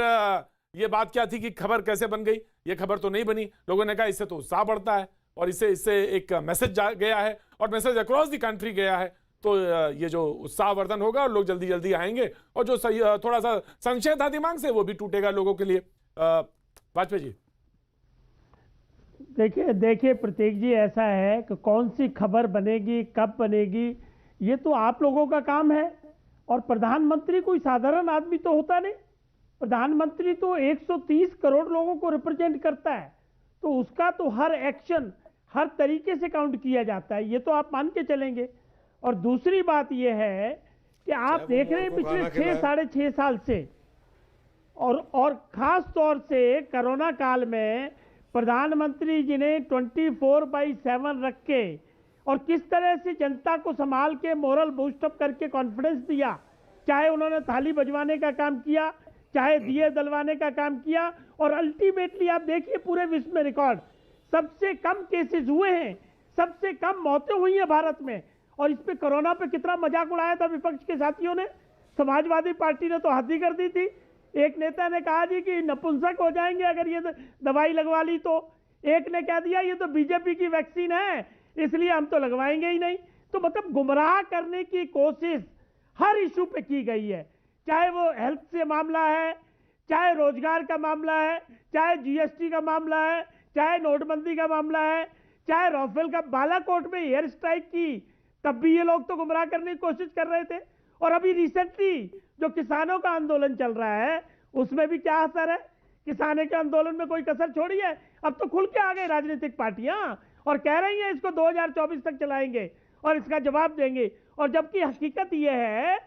ये बात क्या थी कि खबर कैसे बन गई? ये खबर तो नहीं बनी, लोगों ने कहा इससे तो उत्साह बढ़ता है और इससे एक मैसेज गया है और मैसेज अक्रॉस द कंट्री गया है, तो ये जो उत्साहवर्धन होगा और लोग जल्दी जल्दी आएंगे और जो सही थोड़ा सा संशय था दिमाग से वो भी टूटेगा लोगों के लिए। वाजपेयी जी देखिए प्रतीक जी, ऐसा है कि कौन सी खबर बनेगी, कब बनेगी, ये तो आप लोगों का काम है। और प्रधानमंत्री कोई साधारण आदमी तो होता नहीं, प्रधानमंत्री तो 130 करोड़ लोगों को रिप्रेजेंट करता है, तो उसका तो हर एक्शन हर तरीके से काउंट किया जाता है, ये तो आप मान के चलेंगे। और दूसरी बात यह है कि आप देख रहे हैं पिछले 6-6.5 साल से और खास तौर से कोरोना काल में प्रधानमंत्री जी ने 24/7 रख के और किस तरह से जनता को संभाल के मोरल बूस्टअप करके कॉन्फिडेंस दिया। चाहे उन्होंने थाली बजवाने का काम किया, चाहे दिए दलवाने का काम किया, और अल्टीमेटली आप देखिए पूरे विश्व में रिकॉर्ड, सबसे कम केसेस हुए हैं, सबसे कम मौतें हुई हैं भारत में। और इस पे कोरोना पे कितना मजाक उड़ाया था विपक्ष के साथियों ने। समाजवादी पार्टी ने तो हद ही कर दी थी। एक नेता ने कहा जी कि नपुंसक हो जाएंगे अगर ये दवाई लगवा ली तो। एक ने कह दिया ये तो बीजेपी की वैक्सीन है इसलिए हम तो लगवाएंगे ही नहीं। तो मतलब गुमराह करने की कोशिश हर इशू पे की गई है, चाहे वो हेल्थ से मामला है, चाहे रोजगार का मामला है, चाहे जीएसटी का मामला है, चाहे नोटबंदी का मामला है, चाहे राफेल का बालाकोट में एयर स्ट्राइक की, तब भी ये लोग तो गुमराह करने की कोशिश कर रहे थे। और अभी रिसेंटली जो किसानों का आंदोलन चल रहा है उसमें भी क्या असर है? किसानों के आंदोलन में कोई कसर छोड़ी है? अब तो खुल के आ गए राजनीतिक पार्टियां और कह रही हैं इसको 2024 तक चलाएंगे और इसका जवाब देंगे। और जबकि हकीकत यह है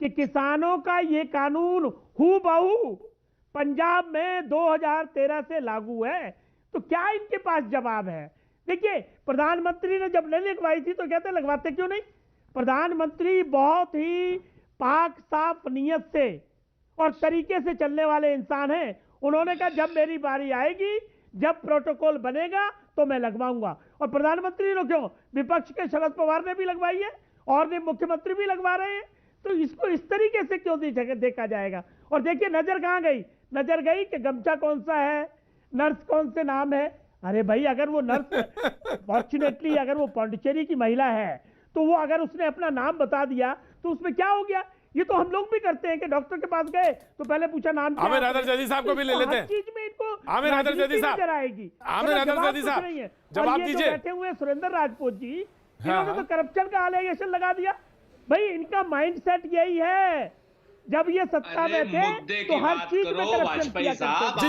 कि किसानों का ये कानून हूबहू पंजाब में 2013 से लागू है, तो क्या इनके पास जवाब है? देखिए प्रधानमंत्री ने जब नहीं लगवाई थी तो कहते लगवाते क्यों नहीं। प्रधानमंत्री बहुत ही पाक साफ नीयत से और तरीके से चलने वाले इंसान हैं। उन्होंने कहा जब मेरी बारी आएगी, जब प्रोटोकॉल बनेगा तो मैं लगवाऊंगा। और प्रधानमंत्री ने क्यों, विपक्ष के शरद पवार ने भी लगवाई है और ने मुख्यमंत्री भी लगवा रहे हैं, तो इसको इस तरीके से क्यों देखा जाएगा? और देखिए नजर कहां गई, नजर गई कि गमछा कौन सा है, नर्स कौन से नाम है। अरे भाई अगर वो नर्स फॉर्चुनेटली अगर वो पांडिचेरी की महिला है तो वो अगर उसने अपना नाम बता दिया तो उसमें क्या हो गया? ये तो हम लोग भी करते हैं कि डॉक्टर के पास गए तो पहले पूछा नाम क्या है। आमिर हैदर जैदी साहब को भी ले लेते हैं। चीज में इनको आमिर हैदर जैदी साहब आएगी। आमिर हैदर जैदी साहब जवाब दीजिए। बैठे हुए सुरेंद्र राजपूत जी, इन्होंने तो करप्शन का एलिगेशन लगा दिया। भाई इनका माइंडसेट यही है, जब ये सत्ता में थे तो हर चीज में करप्शन किया करते थे।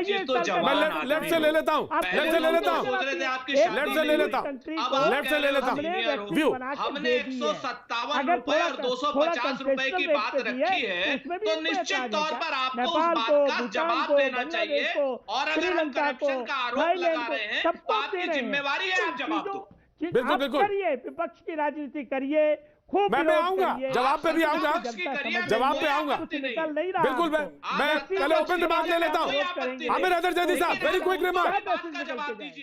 जी मैं लेफ्ट से ले लेता हूं व्यू। हमने 157 रुपए और 250 रुपए की बात रखी है तो निश्चित तौर पर आपको उस बात का जवाब देना चाहिए। और अगर हम करप्शन का आरोप लगा रहे हैं तो आपकी जिम्मेवारी है, आप जवाब दो। बिल्कुल बिल्कुल करिए, विपक्ष की राजनीति करिए, खूब मैं आऊंगा, जवाब पे भी आऊंगा, जवाब पे आऊंगा। बिल्कुल मैं पहले ओपन रिमार्क ले लेता हूं। Aamir Haider Zaidi sahab very quick remark.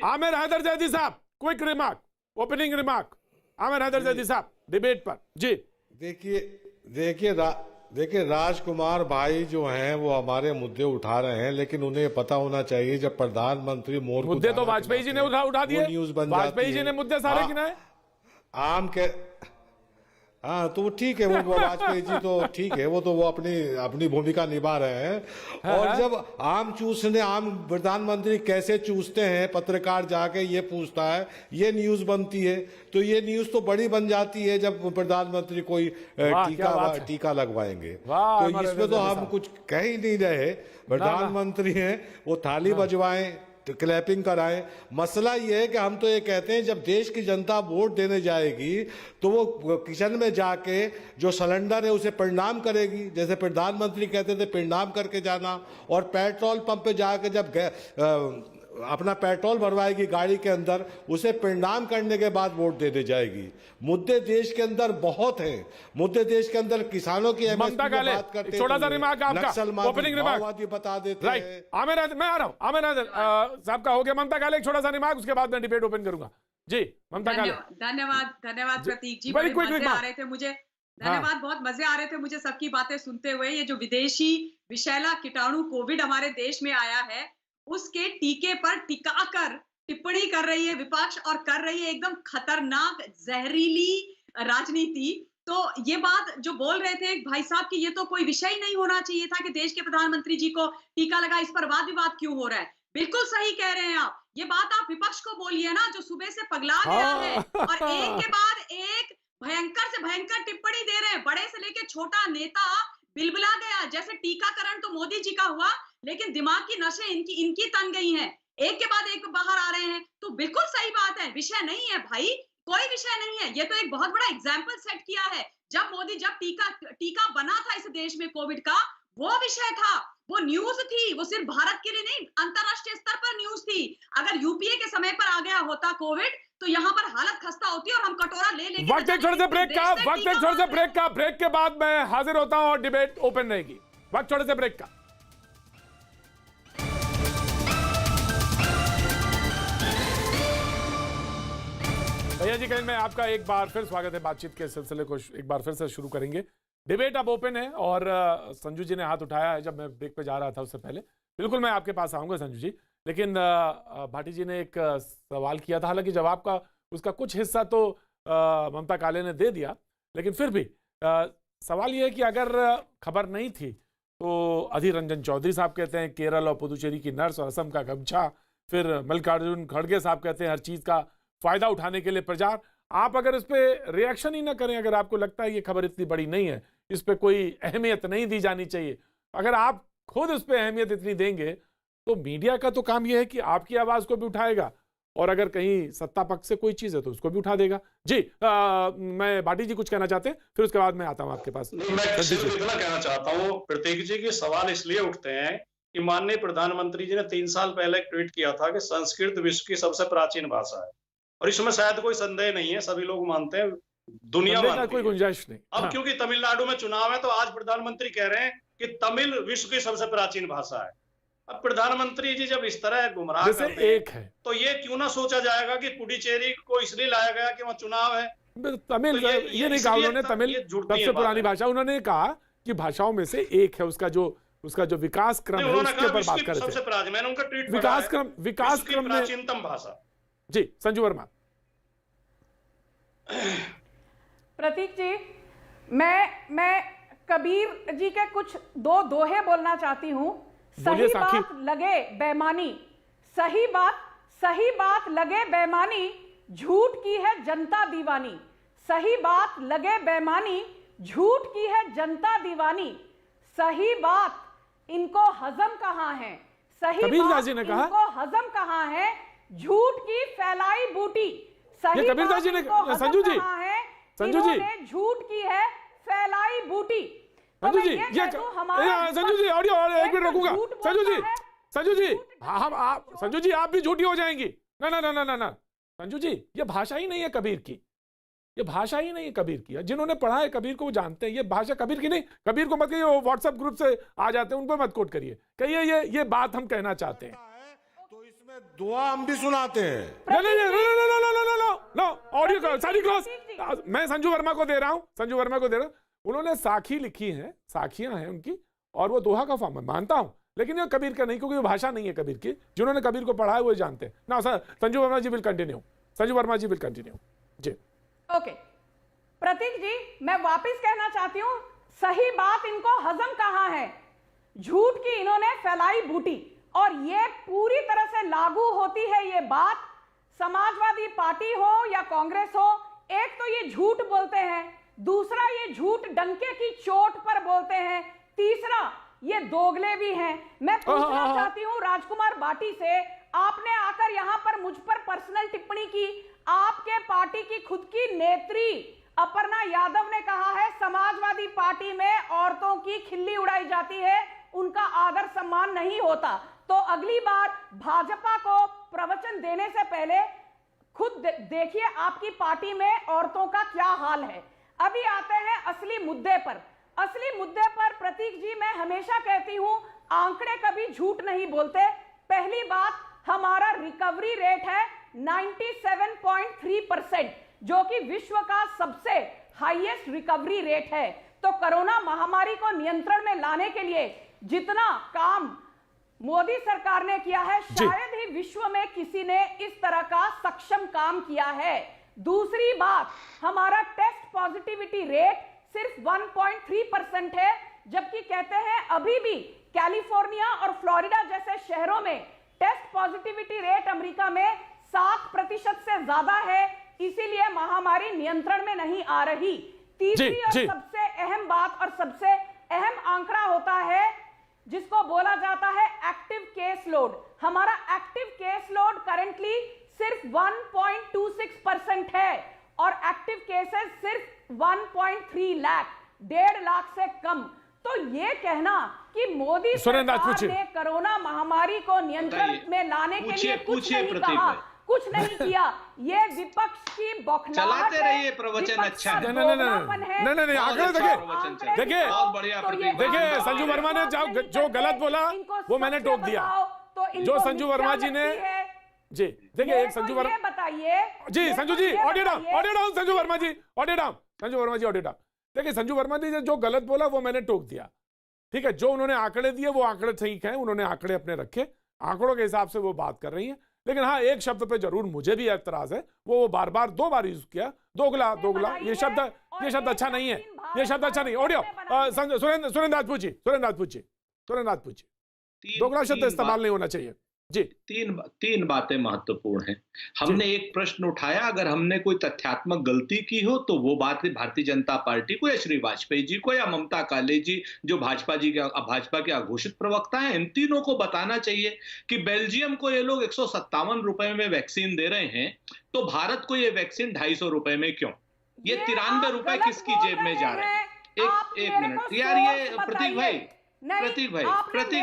Aamir Haider Zaidi sahab quick remark, opening remark. Aamir Haider Zaidi sahab debate पर जी। देखिए राजकुमार भाई जो हैं वो हमारे मुद्दे उठा रहे हैं, लेकिन उन्हें पता होना चाहिए जब प्रधानमंत्री मुद्दे तो वाजपेयी जी ने उठा दिए, वाजपेयी जी ने मुद्दे सारे गिनाए। आम के हाँ तो ठीक है, वो वाजपेयी जी तो ठीक है, वो अपनी भूमिका निभा रहे हैं। और जब आम प्रधानमंत्री कैसे चूसते हैं, पत्रकार जाके ये पूछता है, ये न्यूज बनती है, तो ये न्यूज तो बड़ी बन जाती है जब प्रधानमंत्री कोई टीका लगवाएंगे। तो इसमें तो हम कुछ कह ही नहीं रहे। प्रधानमंत्री हैं, वो थाली बजवाएं, तो क्लैपिंग कराएं। मसला ये है कि हम तो ये कहते हैं जब देश की जनता वोट देने जाएगी तो वो किचन में जाके जो सिलेंडर है उसे प्रणाम करेगी, जैसे प्रधानमंत्री कहते थे प्रणाम करके जाना। और पेट्रोल पंप पे जाके जब अपना पेट्रोल भरवाएगी गाड़ी के अंदर, उसे प्रणाम करने के बाद वोट देने जाएगी। मुद्दे देश के अंदर बहुत हैं। मुद्दे देश के अंदर किसानों की ममता काले, छोटा सा रिमार्क आपका, ओपनिंग रिमार्क बता देते हैं। आमिर नाज़िर, मैं आ रहा हूं, आमिर नाज़िर साहब का हो गया। ममता काले एक छोटा सा रिमार्क, उसके बाद मैं डिबेट ओपन करूंगा। जी ममता काले। धन्यवाद प्रतीक जी, बड़े मजे आ रहे थे मुझे। धन्यवाद, बहुत मजे आ रहे थे मुझे सबकी बातें सुनते हुए। ये जो विदेशी विषैला कीटाणु कोविड हमारे देश में आया है, उसके टीके पर टिकाकर टिप्पणी कर रही है विपक्ष, और कर रही है एकदम खतरनाक जहरीली राजनीति। तो ये बात जो बोल रहे थे भाई साहब कि ये तो कोई विषय ही नहीं होना चाहिए था कि देश के प्रधानमंत्री जी को टीका लगा, इस पर वाद विवाद क्यों हो रहा है। बिल्कुल सही कह रहे हैं आप। ये बात आप विपक्ष को बोलिए ना, जो सुबह से पगला गया है और एक के बाद एक भयंकर से भयंकर टिप्पणी दे रहे हैं। बड़े से लेके छोटा नेता बिलबिला गया। जैसे टीकाकरण तो मोदी जी का हुआ, लेकिन दिमाग की नसें इनकी तन गई हैं। एक के बाद एक बाहर आ रहे हैं। तो बिल्कुल सही बात है, विषय नहीं है भाई, कोई विषय नहीं है। ये तो एक बहुत बड़ा एग्जाम्पल सेट किया है। जब टीका बना था इस देश में कोविड का, वो विषय था, वो न्यूज थी, वो सिर्फ भारत के लिए नहीं, अंतरराष्ट्रीय स्तर पर न्यूज थी। अगर यूपीए के समय पर आ गया होता कोविड, तो यहाँ पर हालत खस्ता होती और हम कटोरा ले लेके वक्त एक छोटे से ब्रेक का, ब्रेक के बाद मैं हाजिर होता हूं और डिबेट ओपन रहेगी। वक्त छोटे से ब्रेक का। भैया जी कहीं में आपका एक बार फिर स्वागत है। बातचीत के सिलसिले को एक बार फिर से शुरू करेंगे। डिबेट अब ओपन है और संजू जी ने हाथ उठाया है जब मैं ब्रेक पे जा रहा था, उससे पहले बिल्कुल मैं आपके पास आऊंगा संजू जी, लेकिन भाटी जी ने एक सवाल किया था, हालांकि जवाब का उसका कुछ हिस्सा तो ममता काले ने दे दिया, लेकिन फिर भी सवाल यह है कि अगर खबर नहीं थी तो अधीर रंजन चौधरी साहब कहते हैं केरल और पुदुचेरी की नर्स और असम का गमछा, फिर मल्लिकार्जुन खड़गे साहब कहते हैं हर चीज़ का फायदा उठाने के लिए प्रचार। आप अगर इस पर रिएक्शन ही ना करें, अगर आपको लगता है ये खबर इतनी बड़ी नहीं है, इस पर कोई अहमियत नहीं दी जानी चाहिए, अगर आप खुद इस पर अहमियत इतनी देंगे तो मीडिया का तो काम यह है कि आपकी आवाज़ को भी उठाएगा और अगर कहीं सत्ता पक्ष से कोई चीज़ है तो उसको भी उठा देगा। जी मैं भाटी जी कुछ कहना चाहते हैं, फिर उसके बाद मैं आता हूँ आपके पास। मैं सिर्फ इतना कहना चाहता हूँ प्रतीक जी के सवाल इसलिए उठते हैं कि माननीय प्रधानमंत्री जी ने 3 साल पहले एक ट्वीट किया था कि संस्कृत विश्व की सबसे प्राचीन भाषा है, और इसमें शायद कोई संदेह नहीं है, सभी लोग मानते हैं, दुनिया में कोई गुंजाइश नहीं। अब क्योंकि तमिलनाडु में चुनाव है तो आज प्रधानमंत्री कह रहे हैं कि तमिल विश्व की सबसे प्राचीन भाषा है। अब प्रधानमंत्री जी जब इस तरह गुमराह करते एक है तो ये क्यों ना सोचा जाएगा कि पुडुचेरी को इसलिए लाया गया कि वहाँ चुनाव है। तमिल तो ये नहीं कहा उन्होंने, तमिल सबसे पुरानी भाषा, उन्होंने कहा कि भाषाओं में से एक है, उसका जो विकास क्रम है उसके ऊपर बात कर रहे थे। मैंने उनका ट्वीट विकास क्रम में प्राचीनतम भाषा। जी संजू वर्मा। प्रतीक जी, मैं कबीर जी के कुछ दो दोहे बोलना चाहती हूँ। सही बात लगे बेमानी, सही बात लगे बेमानी, झूठ की है जनता दीवानी। सही बात लगे बेमानी, झूठ की है जनता दीवानी। सही बात इनको हजम कहाँ है, सही बात इनको हजम कहाँ है, झूठ की फैलाई बूटी। सही बात इनको हजम कहाँ है, इन्होंने झूठ की है फैलाई बूटी। संजू जी संजू जी ऑडियो एक मिनट रोकूंगा। संजू जी आप संजू जी आप भी झूठी हो जाएंगी। ना ना ना ना ना संजू जी, ये भाषा ही नहीं है कबीर की, ये भाषा ही नहीं है कबीर की। जिन्होंने पढ़ा है कबीर को वो जानते हैं ये भाषा कबीर की नहीं। कबीर को मत कहिए, वो व्हाट्सएप ग्रुप से आ जाते हैं, उनको मत कोट करिए, कहिए ये बात हम कहना चाहते हैं। तो इसमें दुआ हम भी सुनाते हैं। नो ऑडियो सारी क्लोज मैं संजू वर्मा को दे रहा हूं। उन्होंने साखी लिखी है, साखियां हैं उनकी, और वो दोहा का फॉर्म है, मानता हूं, लेकिन ये कबीर का नहीं, क्योंकि वो भाषा नहीं है कबीर की। जिन्होंने कबीर को पढ़ा है वो जानते हैं ना। Sir Sanju Verma ji will continue. जी ओके प्रतीक जी, मैं वापस कहना चाहती हूं, सही बात इनको हजम कहां है। झूठ की इन्होंने फैलाई बूटी और ये पूरी तरह से लागू होती है ये बात, समाजवादी पार्टी हो या कांग्रेस हो। एक तो ये झूठ बोलते हैं, दूसरा ये झूठ डंके की चोट पर बोलते हैं, तीसरा ये दोगले भी हैं। मैं पूछना चाहती हूं राजकुमार बाटी से, आपने आकर यहां पर मुझ पर पर्सनल टिप्पणी की। आपके पार्टी की खुद की नेत्री अपर्णा यादव ने कहा है समाजवादी पार्टी में औरतों की खिल्ली उड़ाई जाती है, उनका आदर सम्मान नहीं होता। तो अगली बार भाजपा को प्रवचन देने से पहले खुद देखिए आपकी पार्टी में औरतों का क्या हाल है। अभी आते हैं असली मुद्दे पर। असली मुद्दे पर प्रतीक जी, मैं हमेशा कहती हूं आंकड़े कभी झूठ नहीं बोलते। पहली बात, हमारा रिकवरी रेट है 97.3%, जो कि विश्व का सबसे हाईएस्ट रिकवरी रेट है। तो कोरोना महामारी को नियंत्रण में लाने के लिए जितना काम मोदी सरकार ने किया है, शायद ही विश्व में किसी ने इस तरह का सक्षम काम किया है। दूसरी बात, हमारा टेस्ट पॉजिटिविटी रेट सिर्फ 1.3% है, जबकि कहते हैं अभी भी कैलिफोर्निया और फ्लोरिडा जैसे शहरों में टेस्ट पॉजिटिविटी रेट अमेरिका में 7% से ज्यादा है, इसीलिए महामारी नियंत्रण में नहीं आ रही। तीसरी और सबसे अहम बात और सबसे अहम आंकड़ा होता है जिसको बोला जाता है एक्टिव केस लोड। हमारा एक्टिव केस लोड करंटली सिर्फ 1.26% है और एक्टिव केसेस सिर्फ 1.3 लाख, 1.5 लाख से कम। तो ये कहना कि मोदी सरकार ने कोरोना महामारी को नियंत्रण में लाने के लिए कुछ नहीं कहा, कुछ नहीं किया, ये विपक्ष की बौखलाहट चलाते रहिए प्रवचन। अच्छा नहीं आगे देखिए संजू वर्मा ने जो गलत बोला वो मैंने टोक दिया। जो संजू वर्मा जी ने जी देखिए एक संजू वर्मा बताइए जी, संजू जी ऑडियो डाउन संजू वर्मा जी ऑडियो डाउन। देखिए संजू वर्मा जी ने जो गलत बोला वो मैंने टोक दिया, ठीक है। जो उन्होंने आंकड़े दिए वो आंकड़े ठीक हैं, उन्होंने आंकड़े अपने रखे, आंकड़ों के हिसाब से वो बात कर रही हैं। लेकिन हाँ, एक शब्द पे जरूर मुझे भी एतराज है, वो बार बार 2 बार यूज किया, दोगला। ये शब्द अच्छा नहीं है, ये शब्द अच्छा नहीं। ऑडियो सुरेंद्र राजपूत जी, दोगला शब्द इस्तेमाल नहीं होना चाहिए जी। तीन बातें महत्वपूर्ण हैं। हमने एक प्रश्न उठाया, अगर हमने कोई तथ्यात्मक गलती की हो तो वो बात भारतीय जनता पार्टी को या श्री वाजपेयी जी को या ममता काले जी जो भाजपा के अघोषित प्रवक्ता हैं, इन तीनों को बताना चाहिए कि बेल्जियम को ये लोग 157 रुपए में वैक्सीन दे रहे हैं, तो भारत को ये वैक्सीन 250 रुपए में क्यों? ये 93 रुपए किसकी जेब में जा रहे हैं? एक मिनट यार, ये प्रतीक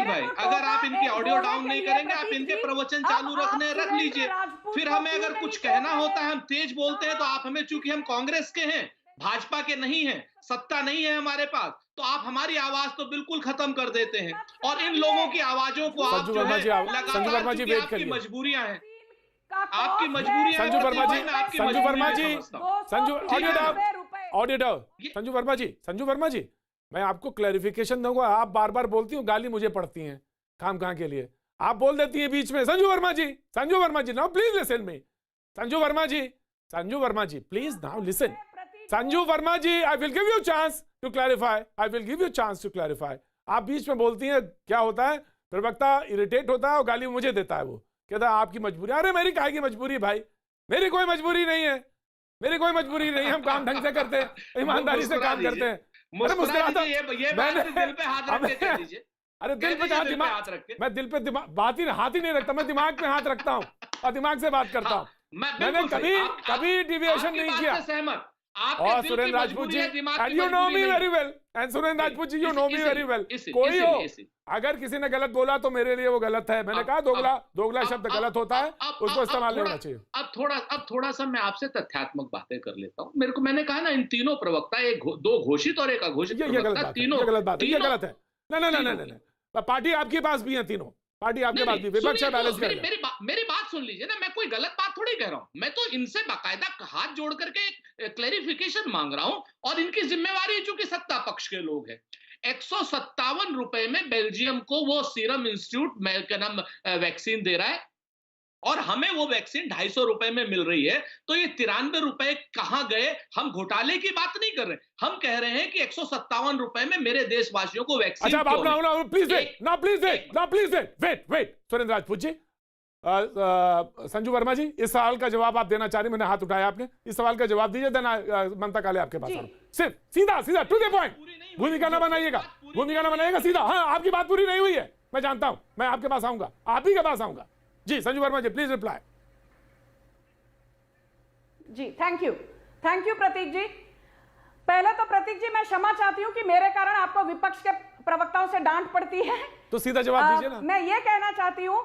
भाई, अगर आप इनकी ऑडियो डाउन नहीं करेंगे, आप इनके प्रवचन चालू रख लीजिए। फिर हमें अगर कुछ कहना होता है, हम तेज बोलते हैं, तो आप हमें, चूंकि हम कांग्रेस के हैं, भाजपा के नहीं हैं, सत्ता नहीं है हमारे पास, तो आप हमारी आवाज तो बिल्कुल खत्म कर देते हैं। और इन लोगों की आवाजों को आप जो है लगातार, आपकी मजबूरियां हैं, आपकी मजबूरियां। संजू वर्मा जी, मैं आपको क्लैरिफिकेशन दूंगा। आप बार बार बोलती हूँ, गाली मुझे पड़ती हैं काम के लिए, आप बोल देती है बीच में। Sanju Verma ji now please listen me. Sanju Verma ji please now listen. Sanju Verma ji, I will give you chance to clarify. आप बीच में बोलती हैं, क्या होता है, प्रवक्ता इरिटेट होता है और गाली मुझे देता है। वो कहता है आपकी मजबूरी। अरे मेरी काहे की मजबूरी भाई, मेरी कोई मजबूरी नहीं है, हम काम ढंग से करते हैं, ईमानदारी से काम करते हैं। अरे दिल पे हाथ मैं दिल पे हाथ ही नहीं रखता, मैं दिमाग पे हाथ रखता हूँ और दिमाग से बात करता हूँ। मैंने कभी डिविएशन नहीं किया। और सुरेंद्र राजपूत जी, and you know me very well, and Surendra Rajput ji, you know me very well। कोई हो, अगर किसी ने गलत बोला तो मेरे लिए वो गलत है। मैंने कहा दोगला शब्द गलत होता है, उसको इस्तेमाल नहीं होना चाहिए। अब थोड़ा सा मैं आपसे तथ्यात्मक बातें कर लेता हूँ। मैंने कहा ना, इन तीनों प्रवक्ता, दो घोषित और एक अघोषित प्रवक्ता, तीनों गलत बात है, ये गलत है। नहीं, पार्टी आपके पास भी है, तीनों पार्टी आपके पास भी, विपक्ष है, बैलेंस कर। मेरी बात सुन लीजिए ना, मैं कोई गलत बात थोड़ी कह रहा हूँ, मैं तो इनसे बाकायदा हाथ जोड़ करके क्लैरिफिकेशन मांग रहा हूँ। और इनकी जिम्मेवारी, चूंकि सत्ता पक्ष के लोग हैं, 157 रुपए में बेल्जियम को वो सीरम इंस्टीट्यूट क्या नाम वैक्सीन दे रहा है। और हमें वो वैक्सीन 250 रुपए में मिल रही है। तो ये 93 रुपए कहां गए? हम घोटाले की बात नहीं कर रहे, हम कह रहे हैं कि 157 रुपए में मेरे देशवासियों को वैक्सीन। अच्छा, आप प्लीज वेट सुरेंद्र राजपूत जी, संजू वर्मा जी, इस सवाल का जवाब आप देना चाह रहे, मैंने हाथ उठाया, आपने इस सवाल का जवाब दीजिए, देना ममता काले आपके पास। सिर्फ सीधा टू द पॉइंट, भूमिका ना बनाइएगा, सीधा। हाँ, आपकी बात पूरी नहीं हुई है, मैं जानता हूं, मैं आपके पास आऊंगा, आप ही के पास आऊंगा। जी संजू वर्मा जी, प्लीज रिप्लाई। जी थैंक यू प्रतीक जी। पहले तो प्रतीक जी मैं क्षमा चाहती हूं कि मेरे कारण आपको विपक्ष के प्रवक्ताओं से डांट पड़ती है, तो सीधा जवाब दीजिए ना। मैं ये कहना चाहती हूं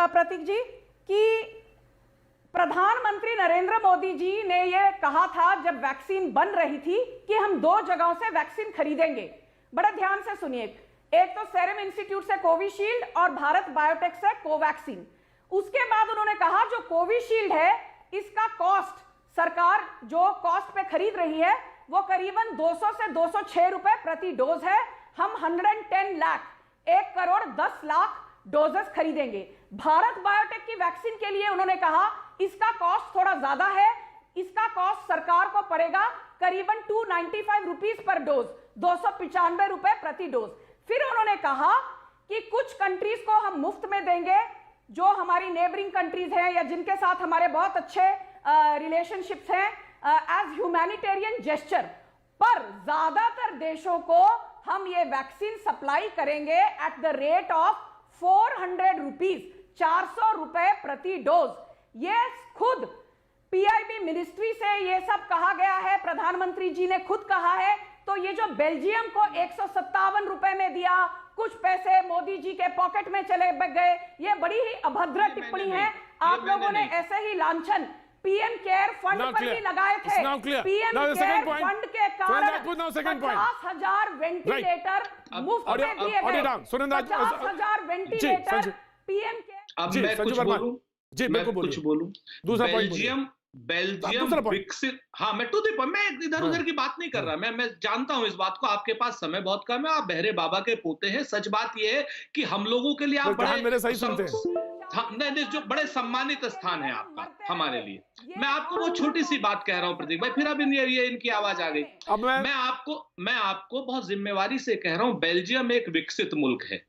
प्रतीक जी कि प्रधानमंत्री नरेंद्र मोदी जी ने ये कहा था जब वैक्सीन बन रही थी कि हम 2 जगहों से वैक्सीन खरीदेंगे। बड़े ध्यान से सुनिए, एक तो सेरम इंस्टीट्यूट से कोविशील्ड और भारत बायोटेक से कोवैक्सीन। उसके बाद उन्होंने कहा जो कोविशील्ड है इसका कॉस्ट, सरकार जो कॉस्ट पे खरीद रही है वो करीबन 200 से 206 रुपए प्रति डोज है। हम 110 लाख 1 करोड़ 10 लाख डोजेस खरीदेंगे। भारत बायोटेक की वैक्सीन के लिए उन्होंने कहा इसका कॉस्ट थोड़ा ज्यादा है, इसका कॉस्ट सरकार को पड़ेगा करीबन 295 रुपीस पर डोज, 295 रुपए प्रति डोज। फिर उन्होंने कहा कि कुछ कंट्रीज को हम मुफ्त में देंगे, जो हमारी नेबरिंग कंट्रीज हैं या जिनके साथ हमारे बहुत अच्छे रिलेशनशिप्स हैं, एज ह्यूमैनिटेरियन जेस्चर। पर ज्यादातर देशों को हम ये वैक्सीन सप्लाई करेंगे at the rate of 400 rupees, 400 रुपए प्रति डोज। ये खुद पीआईबी मिनिस्ट्री से ये सब कहा गया है, प्रधानमंत्री जी ने खुद कहा है। तो ये जो बेल्जियम को 157 रुपए में दिया, कुछ पैसे मोदी जी के पॉकेट में चले गए, ये बड़ी ही अभद्र टिप्पणी है। आप लोगों ने ऐसे ही लांछन पीएम केयर फंड पर भी लगाए थे। पीएम केयर फंड के कारण 50,000 वेंटिलेटर मुफ्त में दिए गए, 50,000 वेंटिलेटर पीएम केयर। मैं कुछ बोलूं, दूसरा पॉइंट बेल्जियम विकसित, हाँ मैं टू द पॉइंट, मैं इधर उधर की बात नहीं कर रहा, मैं जानता हूं इस बात को, आपके पास समय बहुत कम है, आप बहरे बाबा के पोते हैं। सच बात यह है कि हम लोगों के लिए आप बड़े मेरे सही सुनते हैं, नहीं, जो बड़े सम्मानित स्थान है आपका हमारे लिए। मैं आपको वो छोटी सी बात कह रहा हूं प्रतीक भाई, फिर अब ये इनकी आवाज आ गई। मैं आपको बहुत जिम्मेवारी से कह रहा हूं, बेल्जियम एक विकसित मुल्क है।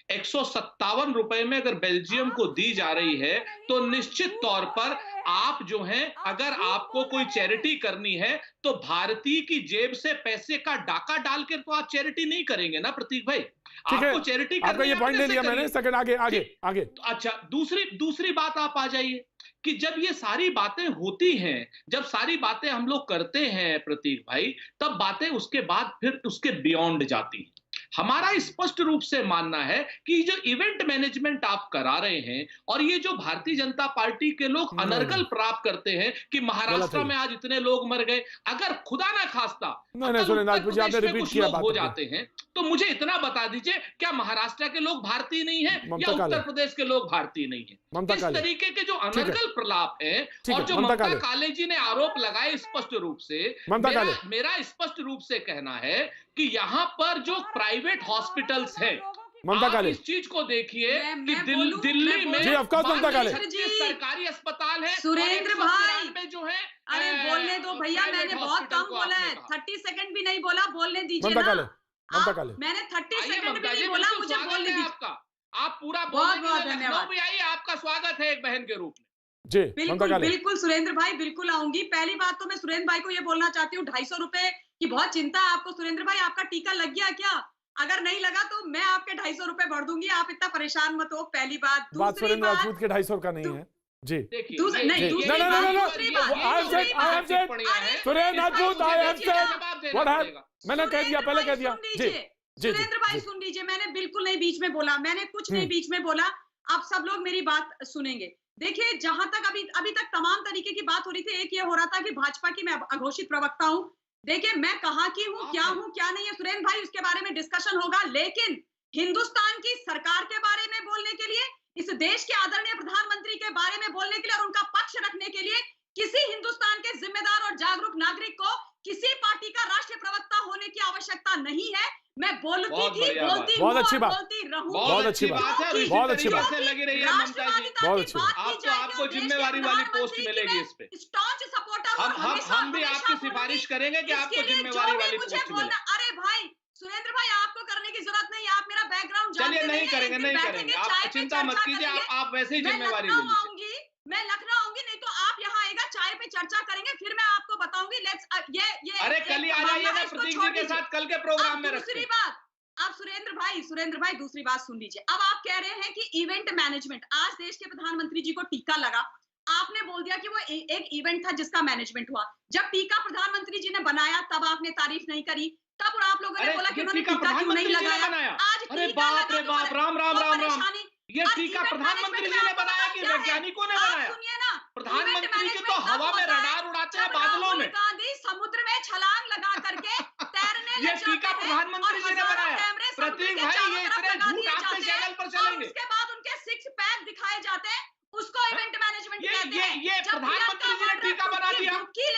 157 रुपए में अगर बेल्जियम को दी जा रही है तो निश्चित तौर पर आप जो हैं, अगर आपको कोई चैरिटी करनी है तो भारतीय की जेब से पैसे का डाका डाल के तो आप चैरिटी नहीं करेंगे ना प्रतीक भाई। आपको चैरिटी आपका ये पॉइंट ले लिया मैंने, सेकंड आगे। अच्छा, दूसरी बात आप आ जाइए कि जब ये सारी बातें होती हैं, जब सारी बातें हम लोग करते हैं प्रतीक भाई, तब बातें उसके बाद फिर उसके बियॉन्ड जाती हैं। हमारा स्पष्ट रूप से मानना है कि जो इवेंट मैनेजमेंट आप करा रहे हैं और ये जो भारतीय जनता पार्टी के लोग अनर्गल प्राप्त करते हैं कि महाराष्ट्र में आज इतने लोग मर गए, अगर खुदा ना खास्ता हो जाते हैं तो मुझे इतना बता दीजिए, क्या महाराष्ट्र के लोग भारतीय नहीं है या उत्तर प्रदेश के लोग भारतीय नहीं है? इस तरीके के जो अनर्गल प्रलाप है और जो ममता काले जी ने आरोप लगाए स्पष्ट रूप से, मेरा स्पष्ट रूप से कहना है कि यहाँ पर जो प्राइवेट हॉस्पिटल्स हैं, आप इस चीज को देखिए कि दिल्ली में सरकारी अस्पताल है, सुरेंद्र भाई में जो है, अरे बोलने दो भैया, मैंने बहुत कम बोला है, 30 सेकंड भी नहीं बोला, बोलने दीजिए ना। मैंने 30 सेकंड भी नहीं बोला, मुझे बोलने दीजिए। आप पूरा बहुत धन्यवाद भी आइए, आपका स्वागत है एक बहन के रूप में। जी बिल्कुल सुरेंद्र भाई, बिल्कुल आऊंगी। पहली बात तो मैं सुरेंद्र भाई को ये बोलना चाहती हूँ, 250 रुपए की बहुत चिंता है आपको। सुरेंद्र भाई, आपका टीका लग गया क्या? अगर नहीं लगा तो मैं आपके 250 रुपए भर दूंगी, आप इतना परेशान मत हो। पहली बात। सुरेंद्र राजपूत के 250 का नहीं है जी। दूसरी बात, मैंने कह दिया, पहले कह दिया। सुरेंद्र भाई सुन लीजिए, मैंने बिल्कुल नहीं बीच में बोला, मैंने कुछ नहीं बीच में बोला। आप सब लोग मेरी बात सुनेंगे। देखिए, जहां तक अभी तक तमाम तरीके की बात हो रही थी, एक ये हो रहा था कि भाजपा की मैं अघोषित प्रवक्ता हूं। देखिए, मैं कहां की हूं, क्या नहीं है, सुरेंद्र भाई उसके बारे में डिस्कशन होगा, लेकिन हिंदुस्तान की सरकार के बारे में बोलने के लिए, इस देश के आदरणीय प्रधानमंत्री के बारे में बोलने के लिए और उनका पक्ष रखने के लिए किसी हिंदुस्तान के जिम्मेदार और जागरूक नागरिक को किसी पार्टी का राष्ट्रीय प्रवक्ता होने की आवश्यकता नहीं है। मैं बोलती थी, बोलती बहुत अच्छी बात, बोलती रहूं। बहुत अच्छी बात है, बहुत अच्छी बात से लगी रही है ममता जी, बहुत अच्छी बात। आपको जिम्मेवारी वाली पोस्ट मिलेगी इस पे। स्टॉन्च सपोर्टर हम भी आपकी सिफारिश करेंगे कि आपको जिम्मेवारी वाली पोस्ट मिले। अरे भाई सुरेंद्र भाई, आपको करने की जरूरत नहीं, आप मेरा बैकग्राउंड चलिए नहीं करेंगे, आप चिंता मत कीजिए, आप वैसे ही जिम्मेवारी ले लीजिए। मैं लखनऊ आऊंगी, नहीं तो आप यहाँ आएगा, चाय पे चर्चा करेंगे, फिर मैं आपको बताऊंगी। ये अरे कल ही आ जाइए ना प्रतीक जी के साथ, कल के प्रोग्राम में। दूसरी बात, आप सुरेंद्र भाई दूसरी बात सुन लीजिए। अब आप कह रहे हैं कि इवेंट मैनेजमेंट, आज देश के प्रधानमंत्री जी को टीका लगा, आपने बोल दिया कि वो एक इवेंट था जिसका मैनेजमेंट हुआ। जब टीका प्रधानमंत्री जी ने बनाया तब आपने तारीफ नहीं करी, तब और आप लोगों ने बोला कि उन्होंने टीका क्यों नहीं लगाया। आज टीका लगा, राम, ये टीका प्रधानमंत्री जी ने बनाया कि वैज्ञानिकों ने बनाया? सुनिए ना, प्रधानमंत्री जी तो हवा में रडार उड़ाते हैं बादलों में। गांधी समुद्र में छलांग लगा करके तैरने ये टीका प्रधानमंत्री जी ने बनाया। प्रतीक भाई, ये इतने झूठ आपके चैनल पर चलेंगे। उसके बाद उनके 6 पैक दिखाए जाते हैं, उसको इवेंट मैनेजमेंट कहते हैं। ये प्रधानमंत्री जी ने टीका बना दिया,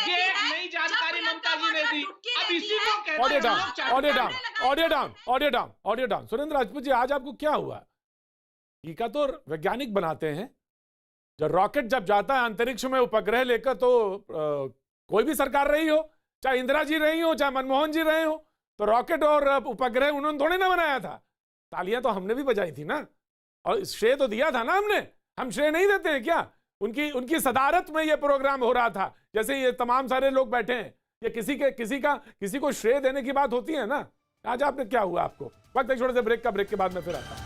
ये नई जानकारी ममता जी ने दी। अब इसी को कहते हैं। Audio down. सुरेंद्र राजपूत जी, आज आपको क्या हुआ? टीका तो वैज्ञानिक बनाते हैं। जब रॉकेट जब जाता है अंतरिक्ष में उपग्रह लेकर, तो कोई भी सरकार रही हो, चाहे इंदिरा जी रही हो, चाहे मनमोहन जी रहे हो, तो रॉकेट और उपग्रह उन्होंने थोड़े ना बनाया था। तालियां तो हमने भी बजाई थी ना, और श्रेय तो दिया था ना हमने। हम श्रेय नहीं देते हैं क्या? उनकी सदारत में ये प्रोग्राम हो रहा था। जैसे ये तमाम सारे लोग बैठे हैं, ये किसी को श्रेय देने की बात होती है ना। आज आपने क्या हुआ? आपको वक्त एक छोटे से ब्रेक के बाद में फिर आता हूं।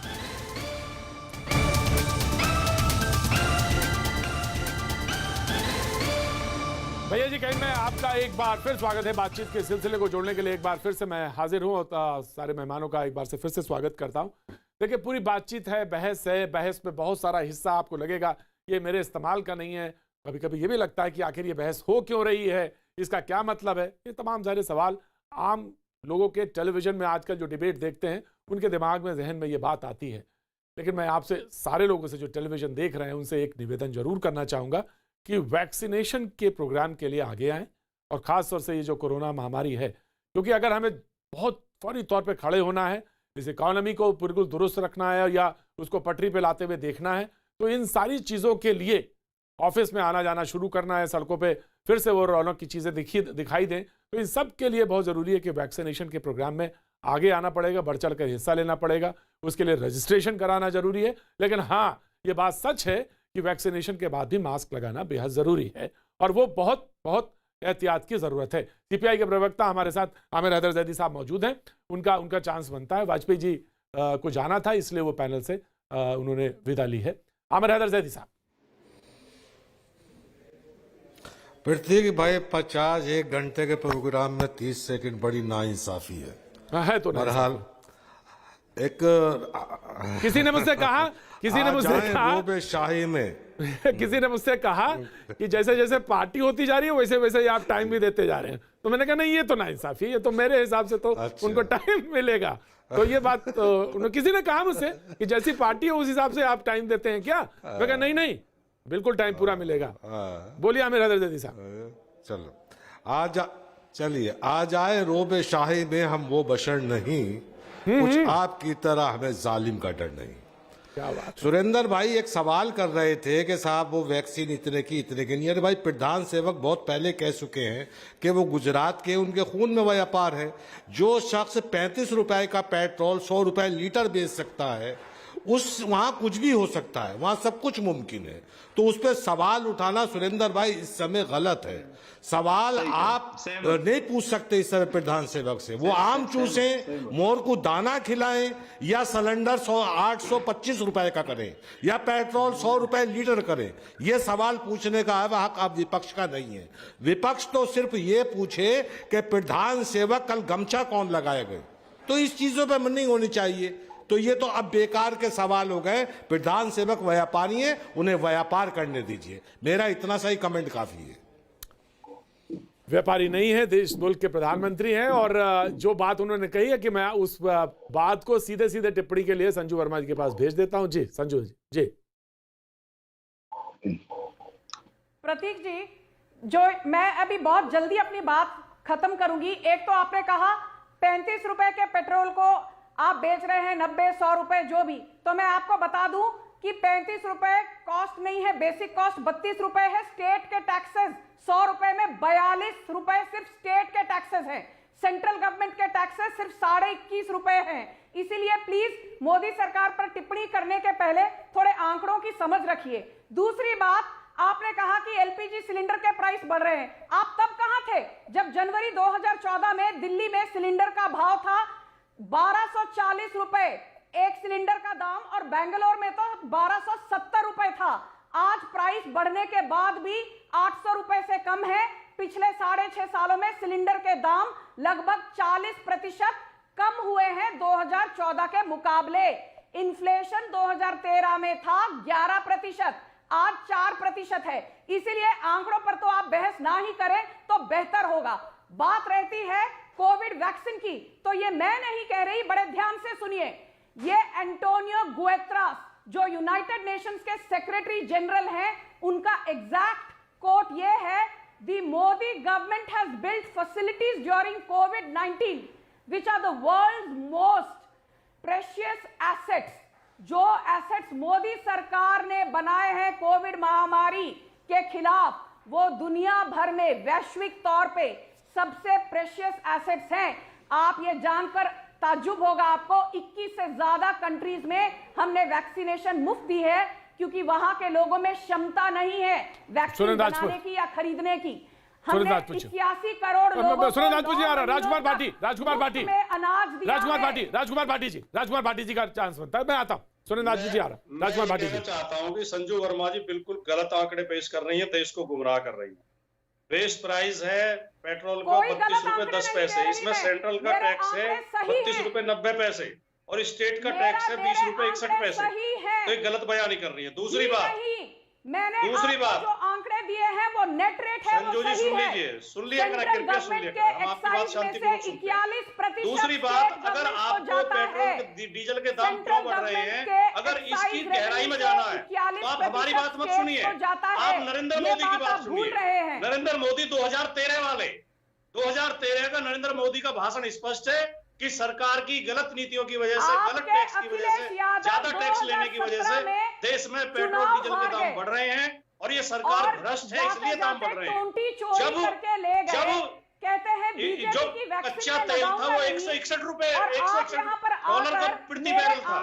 भैया जी, कहीं मैं आपका एक बार फिर स्वागत है। बातचीत के सिलसिले को जोड़ने के लिए एक बार फिर से मैं हाजिर हूं, और सारे मेहमानों का एक बार से फिर से स्वागत करता हूं। देखिए, पूरी बातचीत है, बहस है, बहस में बहुत सारा हिस्सा आपको लगेगा ये मेरे इस्तेमाल का नहीं है। कभी कभी ये भी लगता है कि आखिर ये बहस हो क्यों रही है, इसका क्या मतलब है। ये तमाम सारे सवाल आम लोगों के टेलीविजन में आजकल जो डिबेट देखते हैं, उनके दिमाग में, जहन में ये बात आती है। लेकिन मैं आपसे सारे लोगों से जो टेलीविजन देख रहे हैं उनसे एक निवेदन जरूर करना चाहूँगा कि वैक्सीनेशन के प्रोग्राम के लिए आगे आएँ, और ख़ास तौर से ये जो कोरोना महामारी है, क्योंकि अगर हमें बहुत फौरी तौर पे खड़े होना है, इस इकॉनमी को बिल्कुल दुरुस्त रखना है या उसको पटरी पे लाते हुए देखना है, तो इन सारी चीज़ों के लिए ऑफिस में आना जाना शुरू करना है, सड़कों पे फिर से वो रौनक की चीज़ें दिखाई दें, तो इन सब के लिए बहुत ज़रूरी है कि वैक्सीनेशन के प्रोग्राम में आगे आना पड़ेगा, बढ़ चढ़ कर हिस्सा लेना पड़ेगा। उसके लिए रजिस्ट्रेशन कराना ज़रूरी है। लेकिन हाँ, ये बात सच है कि वैक्सीनेशन के बाद भी मास्क लगाना बेहद ज़रूरी है, और वो बहुत बहुत एहतियात की ज़रूरत है। सीपीआई के प्रवक्ता हमारे साथ आमिर हैदर जैदी साहब मौजूद हैं। उनका चांस बनता है। वाजपेयी जी को जाना था, इसलिए वो पैनल से उन्होंने विदा ली है। आमिर हैदर जैदी साहब। प्रतीक भाई, 50 घंटे के प्रोग्राम में 30 सेकंड बड़ी नाइंसाफी है तो बहरहाल एक किसी ने मुझसे कहा शाही में किसी ने मुझसे कहा कि जैसे जैसे पार्टी होती जा रही है वैसे वैसे आप टाइम भी देते जा रहे हैं। तो मैंने कहा नहीं, ये तो नाइंसाफी है, ये तो मेरे हिसाब से तो उनको टाइम मिलेगा। तो ये बात तो किसी ने कहा मुझसे कि जैसी पार्टी है उस हिसाब से आप टाइम देते हैं क्या? मैं कहा नहीं, बिल्कुल टाइम पूरा मिलेगा। बोलिए आमिर हैदर जैदी साहब। चलो चलिए, आज आए रोबे शाही में हम वो बशर नहीं, कुछ आपकी तरह हमें जालिम का डर नहीं। क्या बात। सुरेंद्र भाई एक सवाल कर रहे थे कि साहब वो वैक्सीन इतने की नहीं। अरे भाई, प्रधान सेवक बहुत पहले कह चुके हैं कि वो गुजरात के, उनके खून में व्यापार है। जो शख्स 35 रुपए का पेट्रोल 100 रुपए लीटर बेच सकता है, वहां कुछ भी हो सकता है, वहां सब कुछ मुमकिन है। तो उस पर सवाल उठाना सुरेंद्र भाई इस समय गलत है। सवाल आप नहीं पूछ सकते इस समय प्रधान सेवक से। वो आम चूसें, मोर को दाना खिलाएं, या सिलेंडर 825 रुपए का करें, या पेट्रोल 100 रुपए लीटर करें। ये सवाल पूछने का हक आप विपक्ष का नहीं है। विपक्ष तो सिर्फ ये पूछे कि प्रधान सेवक कल गमछा कौन लगाए गए। तो इस चीजों पर मन नहीं होनी चाहिए। तो ये तो अब बेकार के सवाल हो गए। प्रधान सेवक व्यापारी है, उन्हें व्यापार करने दीजिए। मेरा इतना सा ही कमेंट काफी है। व्यापारी नहीं है, देश मुल्क के प्रधानमंत्री हैं। और जो बात उन्होंने कही है कि मैं उस बात को सीधे सीधे टिप्पणी के लिए संजू वर्मा जी के पास भेज देता हूं। जी संजू जी। प्रतीक जी, जो मैं अभी बहुत जल्दी अपनी बात खत्म करूंगी। एक तो आपने कहा 35 रुपए के पेट्रोल को आप बेच रहे हैं 90-100 रुपए जो भी, तो मैं आपको बता दूं कि 35 रुपए कॉस्ट नहीं है, बेसिक कॉस्ट 32 रुपए है। स्टेट के टैक्सेस 100 रुपए में 42 रुपए सिर्फ स्टेट के टैक्सेस हैं। सेंट्रल गवर्नमेंट के टैक्सेस सिर्फ 21.5 रुपए हैं। इसीलिए प्लीज मोदी सरकार पर टिप्पणी करने के पहले थोड़े आंकड़ों की समझ रखिए। दूसरी बात, आपने कहा कि एलपीजी सिलेंडर के प्राइस बढ़ रहे हैं। आप तब कहां थे जब जनवरी 2014 में दिल्ली में सिलेंडर का भाव था 1240 रुपए एक सिलेंडर का दाम, और बेंगलोर में तो 1270 रुपए था। आज प्राइस बढ़ने के बाद भी 800 रुपए से कम है। पिछले 6.5 सालों में सिलेंडर के दाम लगभग 40% कम हुए हैं 2014 के मुकाबले। इन्फ्लेशन 2013 में था 11%, आज 4% है। इसीलिए आंकड़ों पर तो आप बहस ना ही करें तो बेहतर होगा। बात रहती है कोविड वैक्सीन की, तो ये मैं नहीं कह रही, बड़े ध्यान से सुनिए। ये एंटोनियो गुतेरेस जो यूनाइटेड नेशंस के सेक्रेटरी जनरल हैं, उनका एग्जैक्ट कोट ये है, the Modi government has built facilities during कोविड-19 which are the world's most precious assets. जो एसेट्स मोदी सरकार ने बनाए हैं कोविड महामारी के खिलाफ, वो दुनिया भर में वैश्विक तौर पे सबसे प्रेशियस एसेट्स हैं। आप ये जानकर ताज्जुब होगा आपको, 21 से ज्यादा कंट्रीज में हमने वैक्सीनेशन मुफ्त दी है, क्योंकि वहां के लोगों में क्षमता नहीं है वैक्सीन बनाने की या खरीदने की। हमने 81 करोड़ लोगों को राजकुमार भाटी जी का चांस बनता है। मैं आता हूँ, सुरेंद्रनाथ जी आ रहा, राजकुमार भाटी जी। चाहता हूँ कि संजू वर्मा जी बिल्कुल गलत आंकड़े पेश कर रही है, देश को गुमराह कर रही है। बेस्ट प्राइस है पेट्रोल का 32 रुपए 10 पैसे, इसमें सेंट्रल का टैक्स है 32 रुपए 90 पैसे और स्टेट का टैक्स है 20 रुपए 61 पैसे। तो एक गलत बयानी कर रही है। दूसरी बात जो आंकड़े दिए हैं वो नेट रेट है, संजू जी सुन लीजिए, कृपया सुन लीजिए, हम आपकी बात शांतिपूर्वक सुनते हैं। दूसरी बात, अगर आपको पेट्रोल डीजल के दाम क्यों बढ़ रहे हैं, अगर इसकी गहराई में जाना है तो आप हमारी बात मत सुनिए, आप नरेंद्र मोदी की बात सुनिए। नरेंद्र मोदी 2013 वाले 2013 का नरेंद्र मोदी का भाषण स्पष्ट है कि सरकार की गलत नीतियों की वजह से, गलत टैक्स की वजह से, ज्यादा टैक्स लेने की वजह से देश में पेट्रोल डीजल के दाम बढ़ रहे हैं और ये सरकार भ्रष्ट है, इसलिए दाम बढ़ रहे हैं। जब कहते हैं जो कच्चा तेल था वो 161 रुपए $161 का प्रति बैरल था,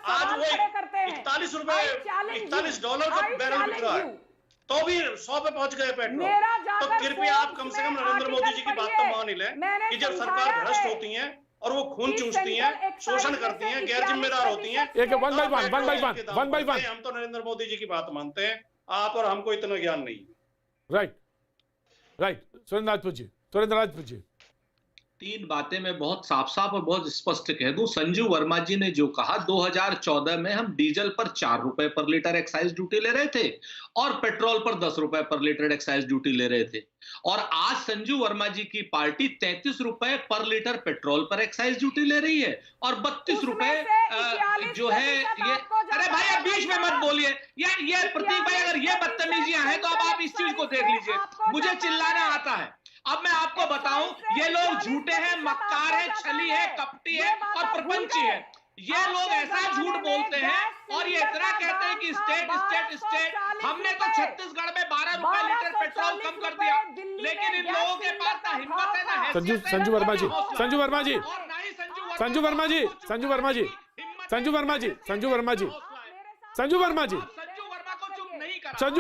आज वो 41 रुपए $41 का बैरल बिक रहा है, तो भी 100 पे पहुंच गए पेट्रोल। तो कृपया आप कम से कम नरेंद्र मोदी जी की बात तो मान ही लें कि जब सरकार भ्रष्ट होती है और वो खून चूसती हैं, शोषण करती हैं, गैर जिम्मेदार होती हैं, वन बाय वन हम तो नरेंद्र मोदी जी की बात मानते हैं, आप और हमको इतना ज्ञान नहीं। राइट सुरेंद्रनाथ जी, तीन बातें मैं बहुत साफ साफ और बहुत स्पष्ट कह दूं। संजू वर्मा जी ने जो कहा, 2014 में हम डीजल पर 4 रुपए पर लीटर एक्साइज ड्यूटी ले रहे थे और पेट्रोल पर 10 रुपए पर लीटर एक्साइज ड्यूटी ले रहे थे, और आज संजू वर्मा जी की पार्टी 33 रुपए पर लीटर पेट्रोल पर एक्साइज ड्यूटी ले रही है और 32 रुपए जो है ये। अरे भाई आप बीच में मत बोलिए, ये प्रतीक भाई, अगर ये बदतमीजियां हैं तो अब आप इस चीज को देख लीजिए। मुझे चिल्लाना आता है। अब मैं आपको बताऊं, ये लोग झूठे हैं, मक्कार हैं, छली है, कपटी है और प्रपंची है। ये लोग ऐसा झूठ बोलते हैं और ये इतना कहते हैं कि स्टेट। हमने तो छत्तीसगढ़ में 12 रुपए लीटर पेट्रोल कम कर दिया, लेकिन इन लोगों के पास ना हिम्मत है, ना हैसियत है। संजू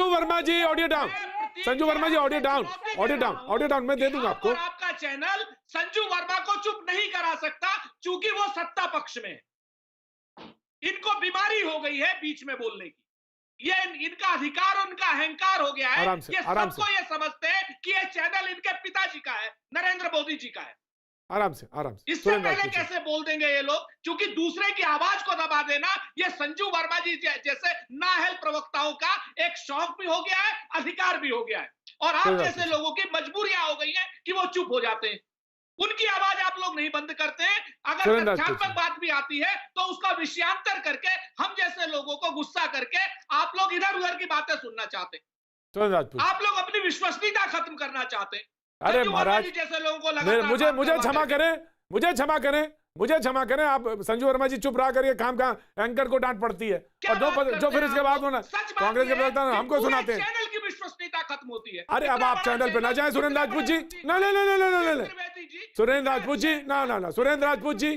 वर्मा जी ऑडियो डाउन। संजू वर्मा जी ऑडियो डाउन मैं दे दूंगा आपको। आपका चैनल संजू वर्मा को चुप नहीं करा सकता क्योंकि वो सत्ता पक्ष में है। इनको बीमारी हो गई है बीच में बोलने की। ये इनका अधिकार, उनका अहंकार हो गया है। ये सबको ये समझते हैं कि ये चैनल इनके पिताजी का है, नरेंद्र मोदी जी का है। आराम से इससे पहले कैसे बोल देंगे ये लोग, क्योंकि दूसरे की आवाज को दबा देना ये संजू वर्मा जी जैसे नाअहल प्रवक्ताओं का एक शौक भी हो गया है, अधिकार भी हो गया है, और आप जैसे लोगों की मजबूरियां हो गई हैं कि वो चुप हो जाते हैं। उनकी आवाज आप लोग नहीं बंद करते हैं। अगर तथ्यात्मक बात भी आती है तो उसका विषयांतर करके हम जैसे लोगों को गुस्सा करके आप लोग इधर उधर की बातें सुनना चाहते हैं। आप लोग अपनी विश्वसनीयता खत्म करना चाहते हैं। अरे महाराज, जैसे लोगों को मुझे क्षमा करें, मुझे क्षमा करें, मुझे क्षमा करें। आप संजू वर्मा जी चुप रहा करिए, काम कहाँ एंकर को डांट पड़ती है। और जो फिर इसके बाद होना कांग्रेस के प्रवक्ता हमको सुनाते हैं, चैनल की विश्वसनीयता खत्म होती है। अरे अब आप चैनल पे ना जाएं सुरेंद्र राजपूत जी, ना सुरेंद्र राजपूत जी, ना Surendra Rajput ji,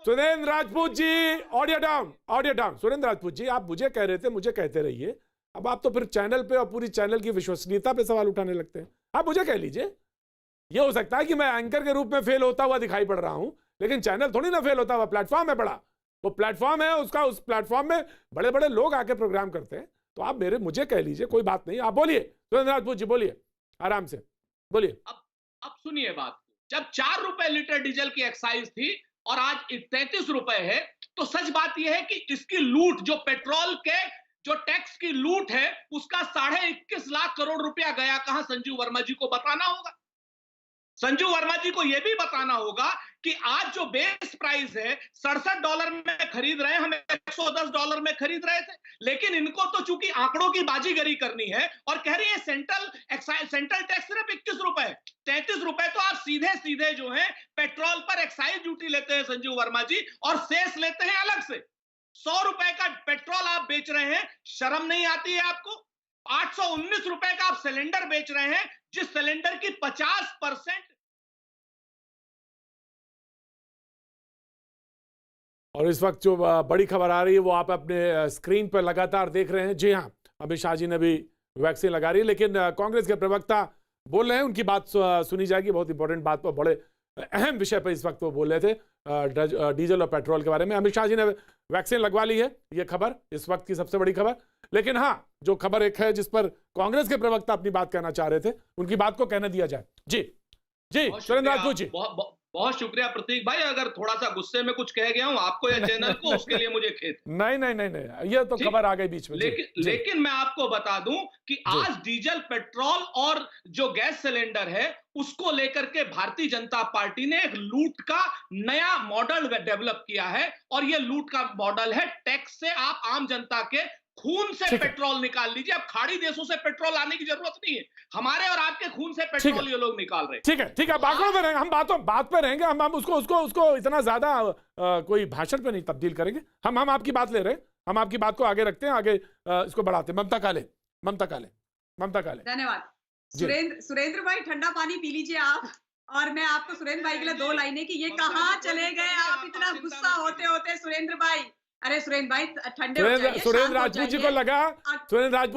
Surendra Rajput ji, audio down, audio down. Surendra Rajput ji, आप मुझे कह रहे थे, मुझे कहते रहिए। अब आप तो फिर चैनल पे और पूरी चैनल की विश्वसनीयता पे सवाल उठाने लगते हैं। आप मुझे कह लीजिए, ये हो सकता है कि मैं एंकर के रूप में फेल होता हुआ दिखाई पड़ रहा हूं, लेकिन चैनल थोड़ी ना फेल होता हुआ। प्लेटफॉर्म है बड़ा, वो प्लेटफॉर्म है उसका, उस प्लेटफॉर्म में बड़े बड़े लोग आके प्रोग्राम करते हैं। तो आप मुझे कह लीजिए, कोई बात नहीं। आप बोलिए सुरेंद्र राजपूत जी, बोलिए आराम से बोलिए। अब सुनिए बात, जब 4 रुपए लीटर डीजल की एक्साइज थी और आज 33 रुपए है, तो सच बात यह है कि इसकी लूट, जो पेट्रोल के जो टैक्स की लूट है, उसका 21.5 लाख करोड़ रुपया गया कहां, संजीव वर्मा जी को बताना होगा। संजू वर्मा जी को यह भी बताना होगा कि आज जो बेस प्राइस है $67 में खरीद रहे हैं, हम $110 में खरीद रहे थे। लेकिन इनको तो चूंकि आंकड़ों की बाजीगरी करनी है और कह रही है सेंट्रल टैक्स सिर्फ 21 रुपए, 33 रुपए तो आप सीधे सीधे जो है पेट्रोल पर एक्साइज ड्यूटी लेते हैं संजू वर्मा जी, और सेस लेते हैं अलग से। 100 रुपए का पेट्रोल आप बेच रहे हैं, शर्म नहीं आती है आपको? 819 रुपए का आप सिलेंडर बेच रहे हैं, जिस सिलेंडर की 50%। और इस वक्त जो बड़ी खबर आ रही है वो आप अपने स्क्रीन पर लगातार देख रहे हैं। जी हाँ, अमित शाह जी ने भी वैक्सीन लगा रही है, लेकिन कांग्रेस के प्रवक्ता बोल रहे हैं, उनकी बात सुनी जाएगी। बहुत इंपॉर्टेंट बात पर, बड़े अहम विषय पर इस वक्त वो बोल रहे थे, डीजल और पेट्रोल के बारे में। अमित शाह जी ने वैक्सीन लगवा ली है, ये खबर इस वक्त की सबसे बड़ी खबर। लेकिन हाँ, जो खबर एक है जिस पर कांग्रेस के प्रवक्ता अपनी बात कहना चाह रहे थे, उनकी बात को कहने दिया जाए। जी जी सुरेंद्र राजपूत जी। बहुत शुक्रिया प्रतीक भाई, अगर थोड़ा सा गुस्से में कुछ कह गया हूं आपको या चैनल को, उसके लिए मुझे खेद। नहीं, ये तो खबर आ गई बीच में। लेकिन मैं आपको बता दूं कि आज डीजल, पेट्रोल और जो गैस सिलेंडर है, उसको लेकर के भारतीय जनता पार्टी ने एक लूट का नया मॉडल डेवलप किया है। और ये लूट का मॉडल है, टैक्स से आप आम जनता के खून से पेट्रोल निकाल लीजिए। अब खाड़ी देशों से पेट्रोल आने की जरूरत नहीं है, हमारे और आपके खून से पेट्रोल ये लोग निकाल रहे हैं। ठीक है, बातों में रहेंगे, हम बात पे रहेंगे। हम उसको इतना ज्यादा कोई भाषण पे नहीं तब्दील करेंगे। हम आपकी बात ले रहे हैं, हम आपकी बात को आगे रखते हैं, आगे इसको बढ़ाते हैं। ममता काले। धन्यवाद। सुरेंद्र भाई, ठंडा पानी पी लीजिए आप। और मैं आपको सुरेंद्र भाई के लिए 2 लाइनें कि ये कहाँ चले गए आप, इतना गुस्सा होते सुरेंद्र भाई। अरे सुरेंद्र भाई ठंडे हो जाइए। सुरेंद्र राजपूत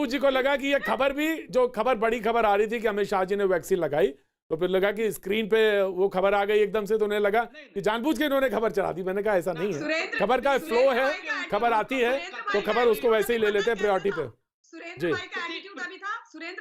जी को लगा कि ये खबर भी, जो बड़ी खबर आ रही थी कि अमित शाह जी ने वैक्सीन लगाई, तो फिर लगा कि स्क्रीन पे वो खबर आ गई एकदम से, तो उन्हें लगा कि जानबूझ के इन्होंने खबर चला दी। मैंने कहा ऐसा नहीं है, खबर का फ्लो है, खबर आती है तो खबर उसको वैसे ही ले लेते हैं प्रायोरिटी पे। सुरेंद्र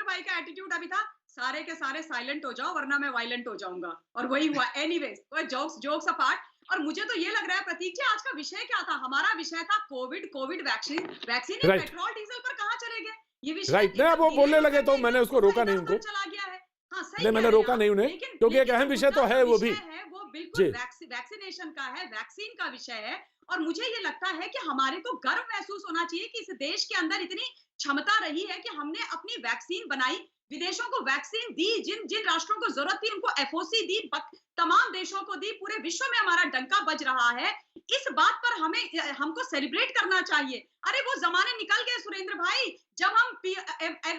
भाई का एटीट्यूड अभी था, सारे के सारे साइलेंट हो जाओ वरना मैं वायलेंट हो जाऊंगा, और वही हुआ। Anyways, jokes apart. और मुझे तो ये लग रहा है प्रतीक जी, आज का विषय क्या था? हमारा विषय था कोविड वैक्सीन। पेट्रोल डीजल पर कहाँ चले गए ये विषय? राइट, नहीं, वो बोलने लगे तो मैंने उसको रोका नहीं उनको। चला गया है। हाँ, सही नहीं, मैंने रोका नहीं उन्हें, क्योंकि एक अहम विषय तो है वो भी। वो बिल्कुल वैक्सीनेशन का है, वैक्सीन का विषय है। और मुझे ये लगता है कि हमारे को गर्व महसूस होना चाहिए कि इस देश के अंदर इतनी क्षमता रही है कि हमने अपनी वैक्सीन बनाई, विदेशों को वैक्सीन दी, जिन राष्ट्रों को जरूरत थी उनको एफओसी दी, तमाम देशों को दी, पूरे विश्व में हमारा डंका बज रहा है। इस बात पर हमको सेलिब्रेट करना चाहिए। अरे वो जमाने निकल गए सुरेंद्र भाई, जब हम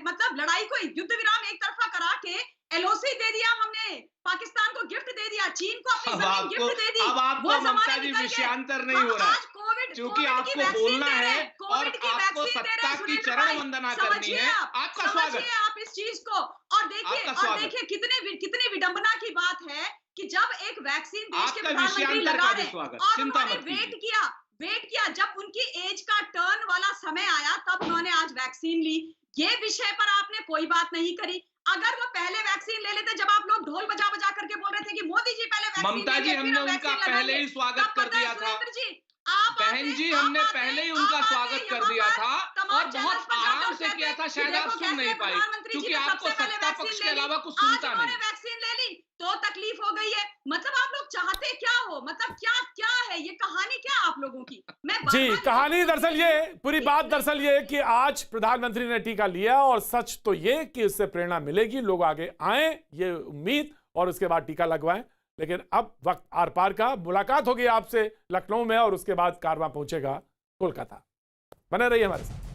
मतलब लड़ाई को युद्ध विराम एक तरफा करा के एलओसी दे दिया हमने, पाकिस्तान को गिफ्ट दे दिया, चीन को अपनी जमीन गिफ्ट दे दी। अब आपको ममता जी विषयांतर नहीं हो रहा है, क्योंकि आपको बोलना है और आपको सत्ता की चरण वंदना करनी है। आपका स्वागत है आप इस चीज को। और देखिए कितने विडंबना की बात है कि जब एक वैक्सीन देश के प्रधानमंत्री लगा रहे और उन्होंने वेट किया, जब उनकी एज का टर्न वाला समय आया तब उन्होंने आज वैक्सीन ली। ये विषय पर आपने कोई बात नहीं करी। अगर वो पहले वैक्सीन ले लेते, जब आप लोग ढोल बजा बजा करके बोल रहे थे कि मोदी जी पहले वैक्सीन, ममता जी हमने उनका पहले ही स्वागत कर दिया था। बहन जी, हमने पहले ही उनका स्वागत कर दिया था और बहुत आराम से किया था। शायद आप सुन नहीं पाई, क्योंकि आपको सत्ता पक्ष के अलावा कुछ सुनता नहीं। वैक्सीन ले ली तो तकलीफ हो गई है। मतलब आप लोग चाहते क्या हो? मतलब क्या है ये कहानी, क्या आप लोगों की? जी, कहानी दरअसल ये, पूरी बात दरअसल ये कि आज प्रधानमंत्री ने टीका लिया, और सच तो ये कि इससे प्रेरणा मिलेगी, लोग आगे आए, ये उम्मीद, और उसके बाद टीका लगवाएं। लेकिन अब वक्त आर पार का। मुलाकात होगी आपसे लखनऊ में और उसके बाद कारवां पहुंचेगा कोलकाता। बने रहिए हमारे साथ।